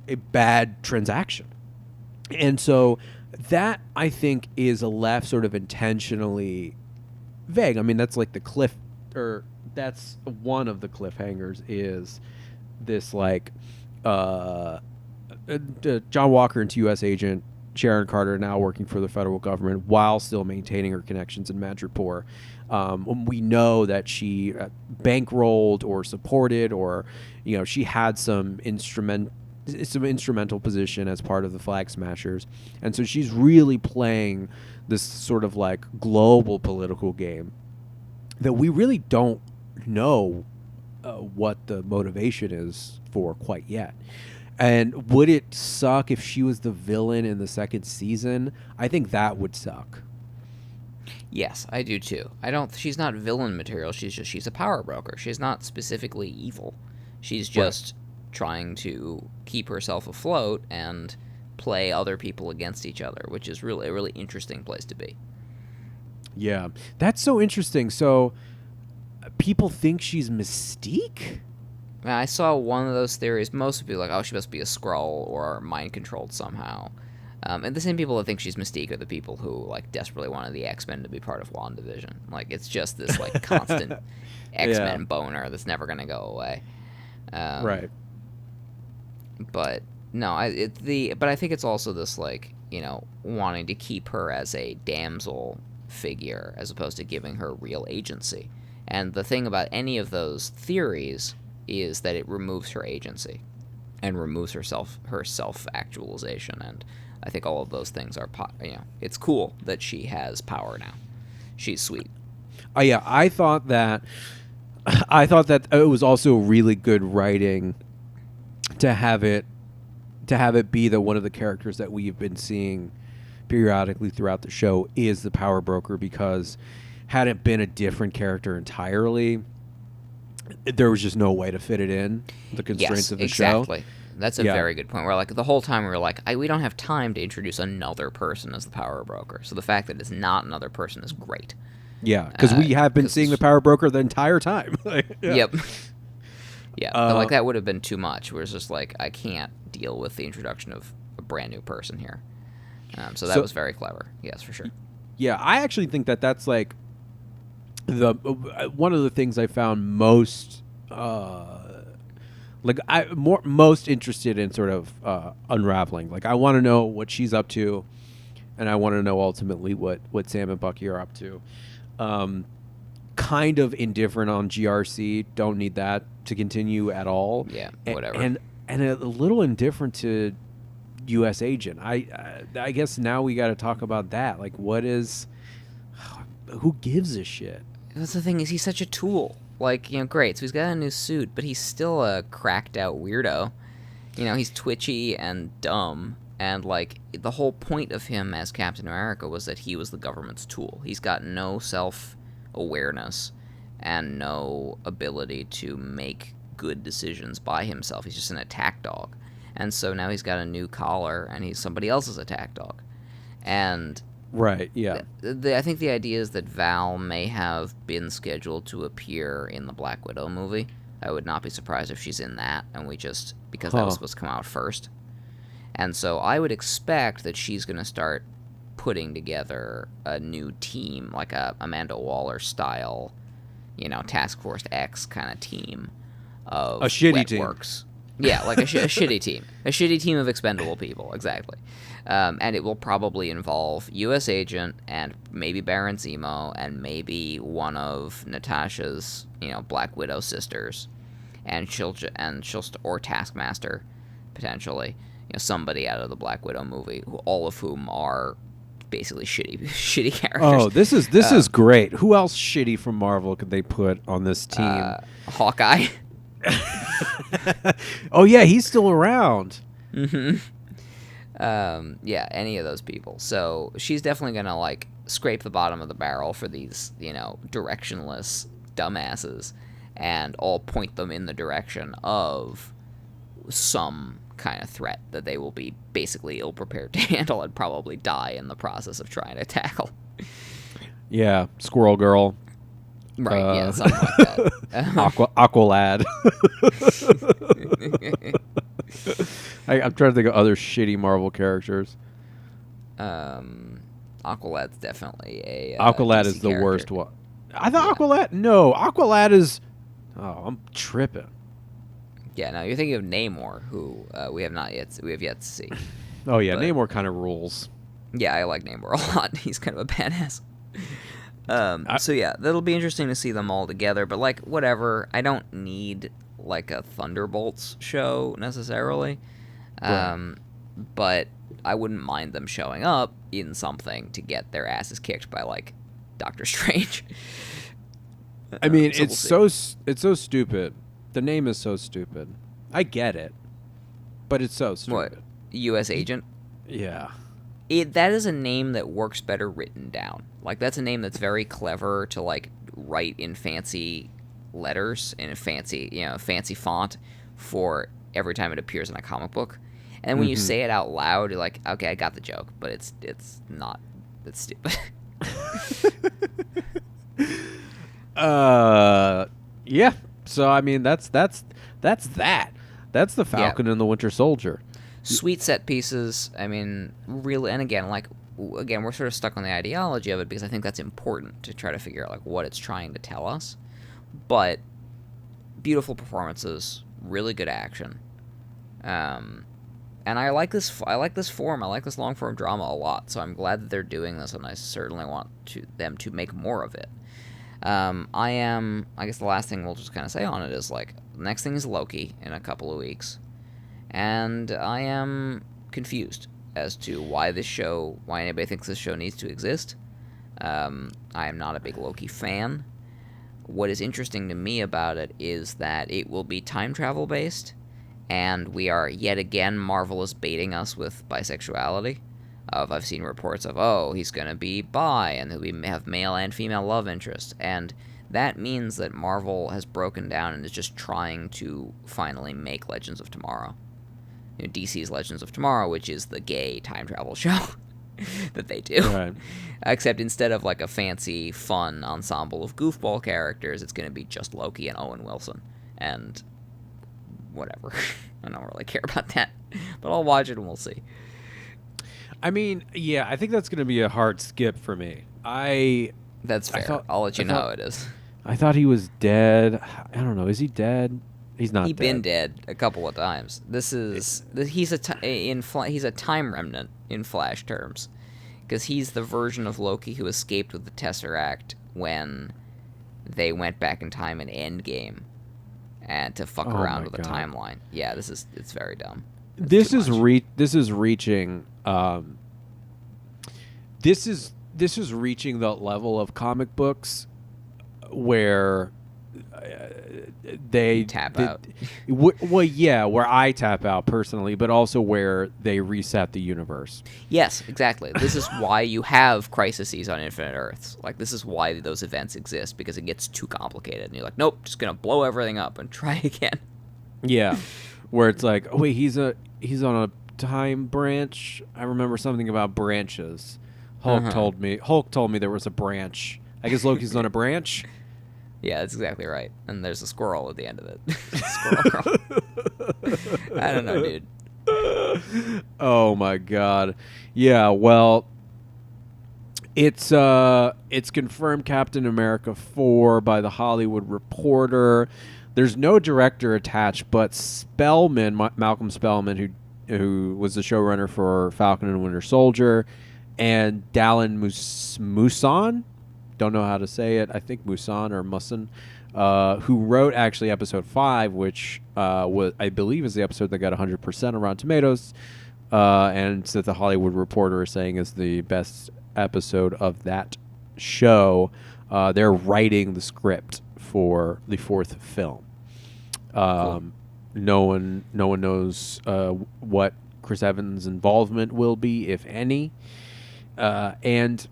B: a bad transaction. And so that, I think, is left sort of intentionally vague. I mean, that's like that's one of the cliffhangers, is this, like, John Walker into U.S. agent Sharon Carter now working for the federal government while still maintaining her connections in Madripoor. We know that she bankrolled or supported, or she had some instrumental position as part of the Flag Smashers, and so she's really playing this sort of like global political game that we really don't know what the motivation is for quite yet. And would it suck if she was the villain in the second season? I think that would suck.
C: Yes, I do too. She's not villain material. She's a power broker. She's not specifically evil. She's just trying to keep herself afloat and play other people against each other, which is really a really interesting place to be.
B: Yeah, that's so interesting. So people think she's Mystique?
C: I saw one of those theories. Most would be like, oh, she must be a Skrull or mind-controlled somehow. And the same people that think she's Mystique are the people who like desperately wanted the X-Men to be part of WandaVision. Like it's just this like constant X-Men boner that's never gonna go away.
B: Right.
C: But no, but I think it's also this like, you know, wanting to keep her as a damsel figure as opposed to giving her real agency. And the thing about any of those theories is that it removes her agency and removes her self-actualization. And I think all of those things are, you know, it's cool that she has power now. She's sweet.
B: Yeah, I thought that it was also really good writing to have it be that one of the characters that we've been seeing periodically throughout the show is the power broker, because had it been a different character entirely, there was just no way to fit it in the constraints of the show.
C: Exactly. That's a very good point. Where like the whole time we were like, we don't have time to introduce another person as the power broker. So the fact that it's not another person is great.
B: Yeah, because we have been seeing the power broker the entire time.
C: Yep. Yeah, but like that would have been too much. Where it's just like, I can't deal with the introduction of a brand new person here. So that was very clever. Yes, for sure.
B: Yeah, I actually think that that's like one of the things I found most most interested in sort of unraveling. Like I want to know what she's up to, and I want to know ultimately what Sam and Bucky are up to. Kind of indifferent on GRC. Don't need that to continue at all.
C: Yeah, whatever.
B: And a little indifferent to U.S. Agent. I guess now we got to talk about that. Like, who gives a shit?
C: That's the thing, is he's such a tool. Like, you know, great. So he's got a new suit, but he's still a cracked out weirdo. You know, he's twitchy and dumb. And, like, the whole point of him as Captain America was that he was the government's tool. He's got no self-awareness and no ability to make good decisions by himself. He's just an attack dog. And so now he's got a new collar, and he's somebody else's attack dog. And
B: right, yeah.
C: I think the idea is that Val may have been scheduled to appear in the Black Widow movie. I would not be surprised if she's in that, and because that was supposed to come out first. And so I would expect that she's going to start putting together a new team, like a Amanda Waller style, you know, Task Force X kind of team of
B: a shitty
C: wet
B: team.
C: Works. Yeah, like a shitty team. A shitty team of expendable people, exactly. And it will probably involve U.S. Agent and maybe Baron Zemo and maybe one of Natasha's, you know, Black Widow sisters, and or Taskmaster, potentially. You know, somebody out of the Black Widow movie, all of whom are basically shitty characters.
B: Oh, this is great. Who else shitty from Marvel could they put on this team?
C: Hawkeye.
B: Oh yeah, he's still around.
C: Mm-hmm. Yeah, any of those people. So she's definitely gonna like scrape the bottom of the barrel for these, you know, directionless dumbasses, and all point them in the direction of some kind of threat that they will be basically ill-prepared to handle and probably die in the process of trying to tackle.
B: Yeah, Squirrel Girl.
C: Right, yeah, something like that.
B: Aqualad. I'm trying to think of other shitty Marvel characters.
C: Aqualad's definitely a
B: Aqualad
C: DC
B: is the
C: character.
B: worst one. I thought Aqualad... No, Aqualad is... Oh, I'm tripping.
C: Yeah, no, you're thinking of Namor, who we have yet to see.
B: Oh yeah,
C: But-
B: Namor kind of rules.
C: Yeah, I like Namor a lot. He's kind of a badass. So yeah, that'll be interesting to see them all together. But like, whatever. I don't need like a Thunderbolts show necessarily.
B: Right.
C: But I wouldn't mind them showing up in something to get their asses kicked by like Doctor Strange.
B: I mean,
C: So
B: it's so stupid. The name is so stupid. I get it, but it's so stupid.
C: What? U.S. Agent?
B: Yeah.
C: That is a name that works better written down. Like, that's a name that's very clever to, like, write in fancy letters, in a fancy font for every time it appears in a comic book. And when you say it out loud, you're like, okay, I got the joke, but it's not. It's stupid.
B: Yeah. So I mean, that's that. That's the Falcon and the Winter Soldier.
C: Sweet set pieces. I mean, really, and again, we're sort of stuck on the ideology of it because I think that's important to try to figure out like what it's trying to tell us. But beautiful performances, really good action, and I like this form. I like this long form drama a lot. So I'm glad that they're doing this, and I certainly want them to make more of it. I guess the last thing we'll just kind of say on it is like the next thing is Loki in a couple of weeks, and I am confused as to why anybody thinks this show needs to exist. I am not a big Loki fan. What is interesting to me about it is that it will be time travel based, and we are yet again Marvel is baiting us with bisexuality. I've seen reports of he's gonna be bi and he'll have male and female love interests, and that means that Marvel has broken down and is just trying to finally make Legends of Tomorrow. DC's Legends of Tomorrow, which is the gay time travel show that they do.
B: Right.
C: Except instead of like a fancy, fun ensemble of goofball characters, it's going to be just Loki and Owen Wilson. And whatever. I don't really care about that. But I'll watch it and we'll see.
B: I mean, yeah, I think that's going to be a hard skip for me.
C: That's fair. I'll let you know how it is.
B: I thought he was dead. I don't know. Is he dead? He's not.
C: He's
B: dead.
C: been dead a couple of times. He's a time remnant in Flash terms, because he's the version of Loki who escaped with the Tesseract when they went back in time in Endgame, and to fuck around with the timeline. Yeah, it's very dumb.
B: This is reaching. This is reaching the level of comic books where they
C: tap out.
B: Well, yeah, where I tap out personally, but also where they reset the universe.
C: Yes, exactly. This is why you have crises on Infinite Earths. Like, this is why those events exist, because it gets too complicated, and you're like, nope, just gonna blow everything up and try again.
B: Yeah, where it's like, oh wait, he's on a time branch. I remember something about branches. Hulk told me there was a branch. I guess Loki's on a branch.
C: Yeah, that's exactly right. And there's a squirrel at the end of it. Squirrel girl. I don't know, dude.
B: Oh my god. Yeah, well, it's confirmed Captain America 4 by the Hollywood Reporter. There's no director attached, but Spellman, Malcolm Spellman, who was the showrunner for Falcon and Winter Soldier, and Dallin Musan, don't know how to say it, I think Musan or Musan, who wrote actually episode 5, which I believe is the episode that got 100% on Rotten Tomatoes, and that the Hollywood Reporter is saying is the best episode of that show. They're writing the script for the 4th film.
C: Cool.
B: No one knows what Chris Evans' involvement will be, if any. And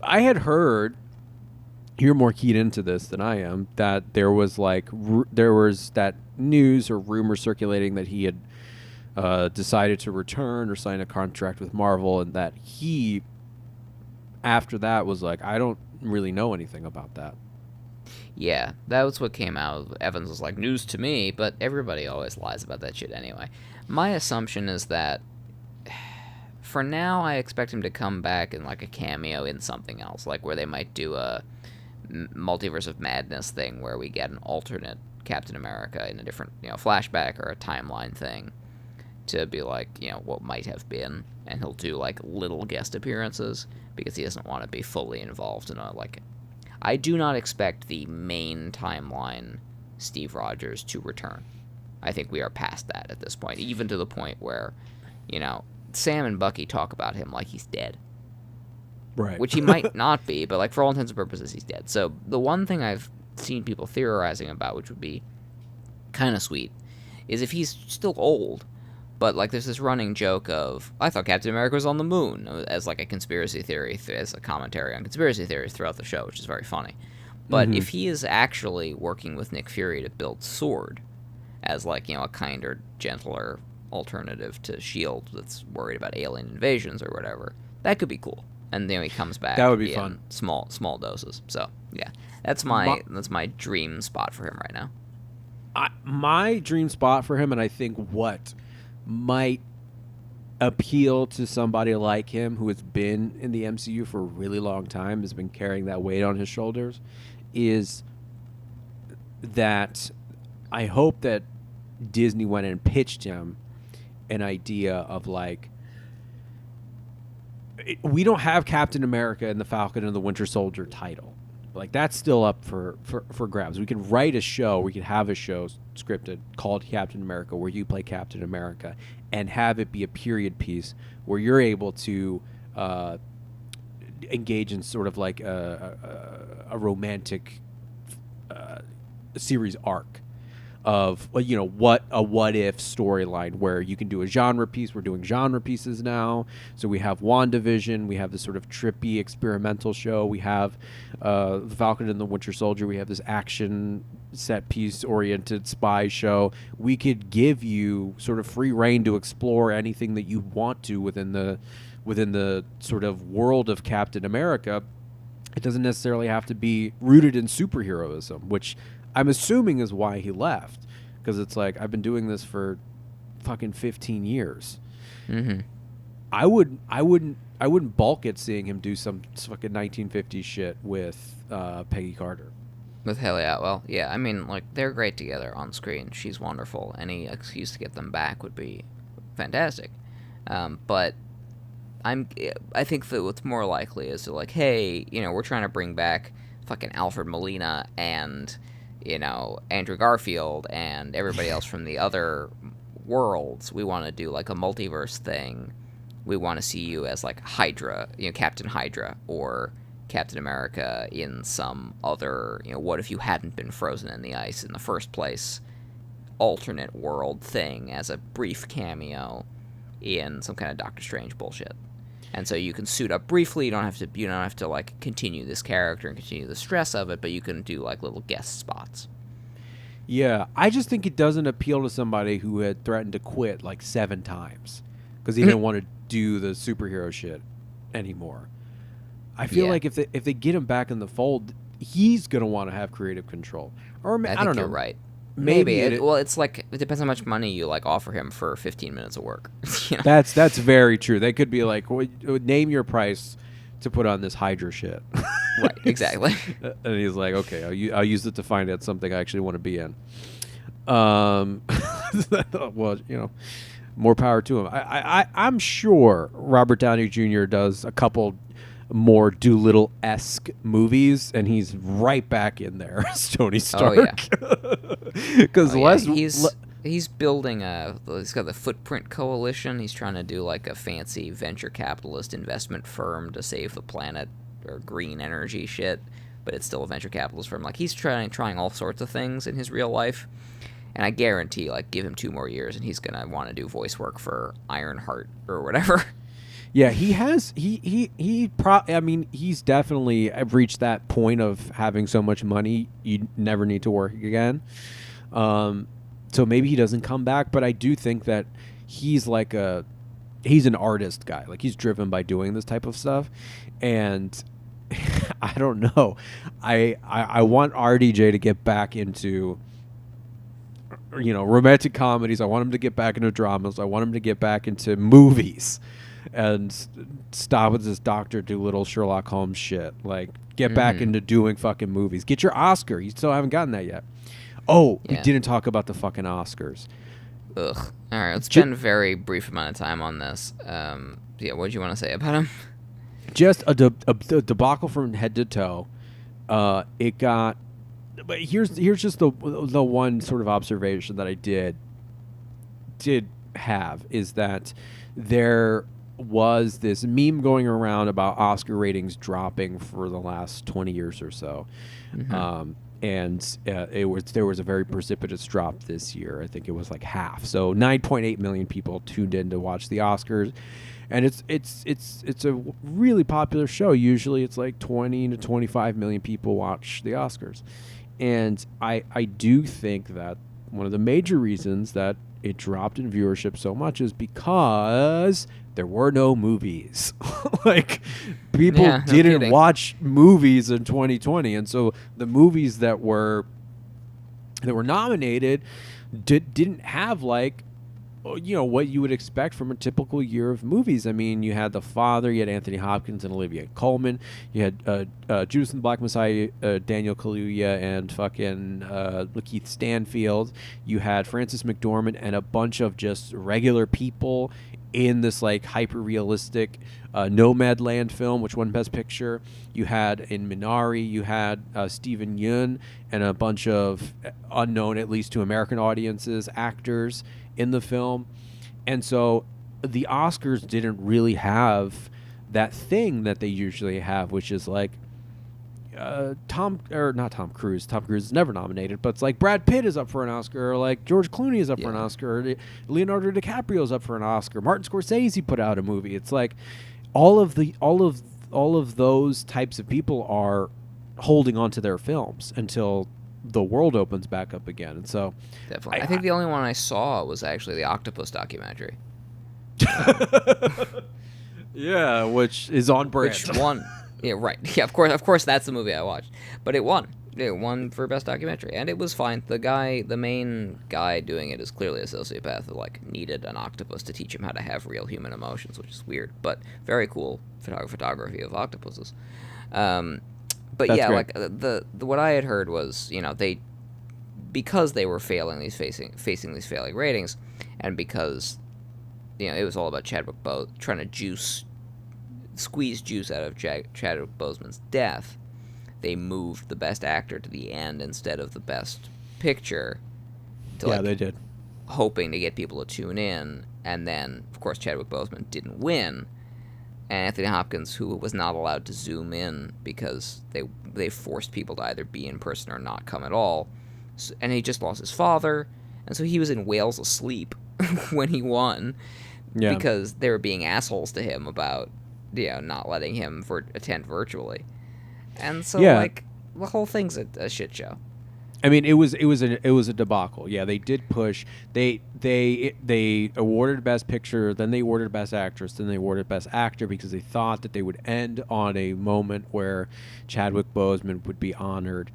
B: I had heard, you're more keyed into this than I am, that there was that news or rumor circulating that he had decided to return or sign a contract with Marvel, and that he, after that, was like, I don't really know anything about that.
C: Yeah, that was what came out. Evans was like, news to me, but everybody always lies about that shit anyway. My assumption is that for now, I expect him to come back in like a cameo in something else, like where they might do a Multiverse of Madness thing where we get an alternate Captain America in a different, flashback or a timeline thing to be like, what might have been, and he'll do like little guest appearances because he doesn't want to be fully involved in I do not expect the main timeline Steve Rogers to return. I think we are past that at this point, even to the point where, Sam and Bucky talk about him like he's dead.
B: Right.
C: Which he might not be, but like for all intents and purposes, he's dead. So the one thing I've seen people theorizing about, which would be kind of sweet, is if he's still old, but like there's this running joke of, I thought Captain America was on the moon, as like a conspiracy theory, as a commentary on conspiracy theories throughout the show, which is very funny. But if he is actually working with Nick Fury to build S.W.O.R.D. as like, a kinder, gentler alternative to S.H.I.E.L.D. that's worried about alien invasions or whatever, that could be cool. And then he comes back.
B: That would be fun.
C: Small doses. So yeah, that's my dream spot for him right now.
B: My dream spot for him, and I think what might appeal to somebody like him who has been in the MCU for a really long time, has been carrying that weight on his shoulders, is that I hope that Disney went and pitched him an idea of like, we don't have Captain America and the Falcon and the Winter Soldier title. Like, that's still up for grabs. We can write a show, we could have a show scripted called Captain America where you play Captain America and have it be a period piece where you're able to engage in sort of like a romantic series arc of, you know, what if storyline where you can do a genre piece. We're doing genre pieces now. So we have WandaVision. We have this sort of trippy experimental show. We have The Falcon and the Winter Soldier. We have this action set piece oriented spy show. We could give you sort of free reign to explore anything that you want to within the sort of world of Captain America. It doesn't necessarily have to be rooted in superheroism, which I'm assuming is why he left, because it's like, I've been doing this for fucking 15 years.
C: Mm-hmm.
B: I wouldn't balk at seeing him do some fucking 1950s shit with Peggy Carter.
C: With Haley Atwell, yeah. I mean, like, they're great together on screen. She's wonderful. Any excuse to get them back would be fantastic. But I think that what's more likely is to, like, hey, you know, we're trying to bring back fucking Alfred Molina and, you know, Andrew Garfield and everybody else from the other worlds. We want to do like a multiverse thing. We want to see you as like Hydra, you know, Captain Hydra, or Captain America in some other, you know, what if you hadn't been frozen in the ice in the first place, alternate world thing as a brief cameo in some kind of Doctor Strange bullshit. And so you can suit up briefly. You don't have to like continue this character and continue the stress of it, but you can do like little guest spots.
B: Yeah, I just think it doesn't appeal to somebody who had threatened to quit like 7 times because he didn't want to do the superhero shit anymore. I feel like if they get him back in the fold, he's gonna want to have creative control. Or I don't know.
C: You're right. Maybe. It's like, it depends how much money you like offer him for 15 minutes of work. You know?
B: That's very true. They could be like, name your price to put on this Hydra shit.
C: Right, exactly.
B: And he's like, okay, I'll use it to find out something I actually want to be in. Well, you know, more power to him. I'm sure Robert Downey Jr. does a couple more Doolittle-esque movies, and he's right back in there as Tony Stark. Because
C: he's building he's got the Footprint Coalition. He's trying to do like a fancy venture capitalist investment firm to save the planet, or green energy shit, but it's still a venture capitalist firm. Like, he's trying all sorts of things in his real life, and I guarantee, like, give him 2 more years and he's gonna want to do voice work for Ironheart or whatever.
B: Yeah, he has. I mean, he's definitely reached that point of having so much money you never need to work again. So maybe he doesn't come back, but I do think that he's an artist guy. Like, he's driven by doing this type of stuff, and I don't know. I want RDJ to get back into, you know, romantic comedies. I want him to get back into dramas. I want him to get back into movies. And stop with this Dr. Dolittle Sherlock Holmes shit. Like, get back into doing fucking movies. Get your Oscar. You still haven't gotten that yet. Oh, we didn't talk about the fucking Oscars.
C: Ugh. All right, let's spend a very brief amount of time on this. Yeah, what did you want to say about him?
B: Just a debacle from head to toe. It got... But here's just the one sort of observation that I did have, is that there was this meme going around about Oscar ratings dropping for the last 20 years or so. And there was a very precipitous drop this year. I think it was like half. So 9.8 million people tuned in to watch the Oscars, and it's a really popular show. Usually it's like 20 to 25 million people watch the Oscars, and I do think that one of the major reasons that it dropped in viewership so much is because there were no movies. Like, people didn't watch movies in 2020, and so the movies that were nominated didn't have like what you would expect from a typical year of movies. I mean, you had The Father, you had Anthony Hopkins and Olivia Colman, you had Judas and the Black Messiah, Daniel Kaluuya and fucking Lakeith Stanfield. You had Frances McDormand and a bunch of just regular people in this like hyper realistic Nomadland film, which won Best Picture. You had in Minari, you had Stephen Yeun and a bunch of unknown, at least to American audiences, actors in the film. And so the Oscars didn't really have that thing that they usually have, which is like not Tom Cruise. Tom Cruise is never nominated, but it's like Brad Pitt is up for an Oscar, or like George Clooney is up for an Oscar, or Leonardo DiCaprio is up for an Oscar. Martin Scorsese put out a movie. It's like all of those types of people are holding on to their films until the world opens back up again. And so
C: definitely, I think the only one I saw was actually the Octopus documentary.
B: Yeah, which is on brand.
C: Which won. Yeah, right. Yeah, of course, that's the movie I watched. But it won. It won for Best Documentary, and it was fine. The main guy doing it is clearly a sociopath who like needed an octopus to teach him how to have real human emotions, which is weird, but very cool photography of octopuses. But
B: That's
C: yeah,
B: great.
C: like the what I had heard was, because they were facing these failing ratings, and because it was all about Chadwick Boseman trying to squeeze juice out of Chadwick Boseman's death, they moved the Best Actor to the end instead of the Best Picture.
B: They did,
C: hoping to get people to tune in, and then of course Chadwick Boseman didn't win. And Anthony Hopkins, who was not allowed to zoom in because they forced people to either be in person or not come at all. And he just lost his father, and so he was in Wales asleep when he won because they were being assholes to him about not letting him attend virtually. And so like the whole thing's a shit show.
B: I mean, it was a debacle. Yeah, they did push. They awarded Best Picture, then they awarded Best Actress, then they awarded Best Actor because they thought that they would end on a moment where Chadwick Boseman would be honored.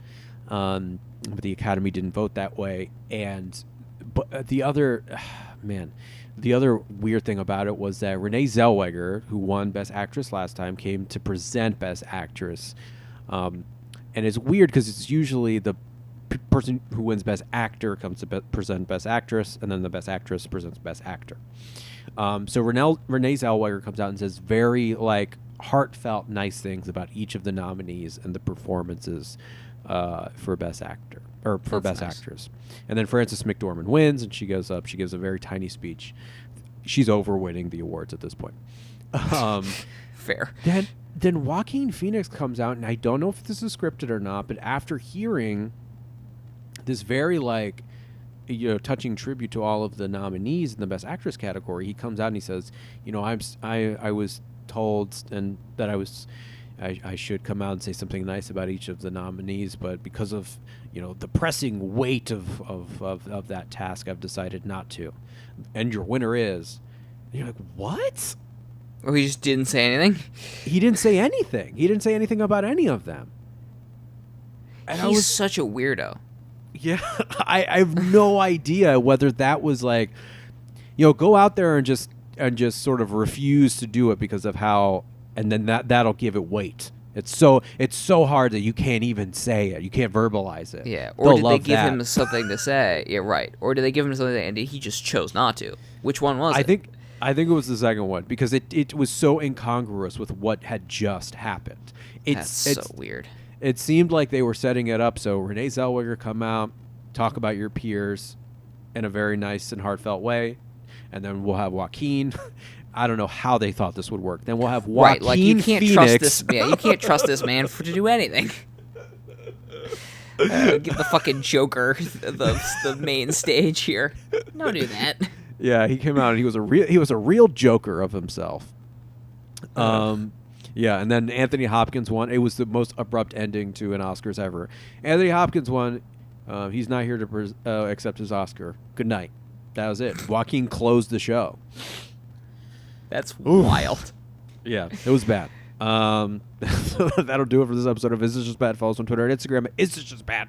B: But the Academy didn't vote that way. But the other weird thing about it was that Renee Zellweger, who won Best Actress last time, came to present Best Actress. And it's weird because it's usually the person who wins Best Actor comes to present Best Actress, and then the Best Actress presents Best Actor. So Renee Zellweger comes out and says very like heartfelt, nice things about each of the nominees and the performances for Best Actor or for Best Actress. And then Frances McDormand wins, and she goes up. She gives a very tiny speech. She's overwinning the awards at this point.
C: Fair.
B: Then Joaquin Phoenix comes out, and I don't know if this is scripted or not, but after hearing this very touching tribute to all of the nominees in the Best Actress category, he comes out and he says, I was told and that I should come out and say something nice about each of the nominees, but because of the pressing weight of that task, I've decided not to. And your winner is. And you're like, what?
C: Oh, he just didn't say anything?
B: He didn't say anything. He didn't say anything about any of them. And
C: He's such a weirdo.
B: Yeah, I have no idea whether that was like, go out there and just sort of refuse to do it because of how, and then that'll give it weight. It's so hard that you can't even say it. You can't verbalize it.
C: Yeah, or did they give him something to say? Yeah, right. Or did they give him something to say and he just chose not to? Which one was it?
B: I think it was the second one because it was so incongruous with what had just happened.
C: That's so weird.
B: It seemed like they were setting it up so Renee Zellweger come out, talk about your peers in a very nice and heartfelt way, and then we'll have Joaquin. I don't know how they thought this would work. Then we'll have Joaquin
C: right, like you can't
B: Phoenix.
C: Trust this. Yeah, you can't trust this man to do anything. Give the fucking Joker the main stage here. Don't do that.
B: Yeah, he came out and he was a real Joker of himself. Yeah, and then Anthony Hopkins won. It was the most abrupt ending to an Oscars ever. Anthony Hopkins won. He's not here to accept his Oscar. Good night. That was it. Joaquin closed the show.
C: That's wild.
B: Yeah, it was bad. So that'll do it for this episode of Is This Just Bad? Follow us on Twitter and Instagram at Is This Just Bad?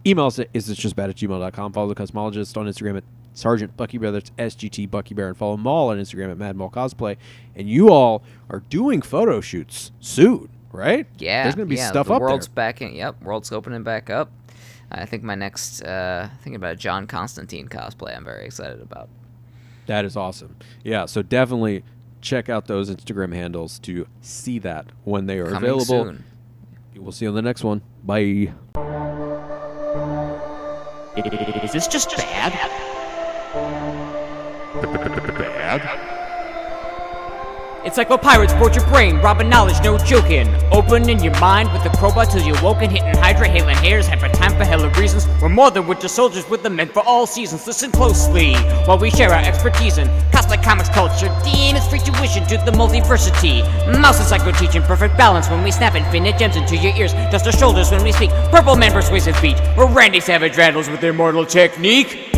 B: Email us at isthisjustbad@gmail.com. Follow the Cosmologist on Instagram at Sergeant Bucky Bear. That's SGT Bucky Bear. And follow Maul on Instagram at Mad Maul Cosplay. And you all are doing photo shoots soon, right?
C: Yeah.
B: There's going to be stuff
C: the
B: up
C: world's
B: there.
C: back in. Yep, world's opening back up. I think my next, thinking about a John Constantine cosplay I'm very excited about.
B: That is awesome. Yeah, so definitely check out those Instagram handles to see that when they are
C: Coming
B: available.
C: soon.
B: We'll see you on the next one. Bye.
D: Is this just bad? Bad?
E: It's like when pirates board your brain, robbing knowledge, no joking. Opening your mind with a crowbar till you're woken, hitting Hydra, hailing hairs, have a time for hella reasons. We're more than winter soldiers with the men for all seasons. Listen closely while we share our expertise in cosplay comics culture. Damn, it's free tuition to the multiversity. Mouse and Psycho teaching perfect balance when we snap infinite gems into your ears. Dust our shoulders when we speak. Purple man persuasive beat. Or Randy Savage rattles with immortal technique.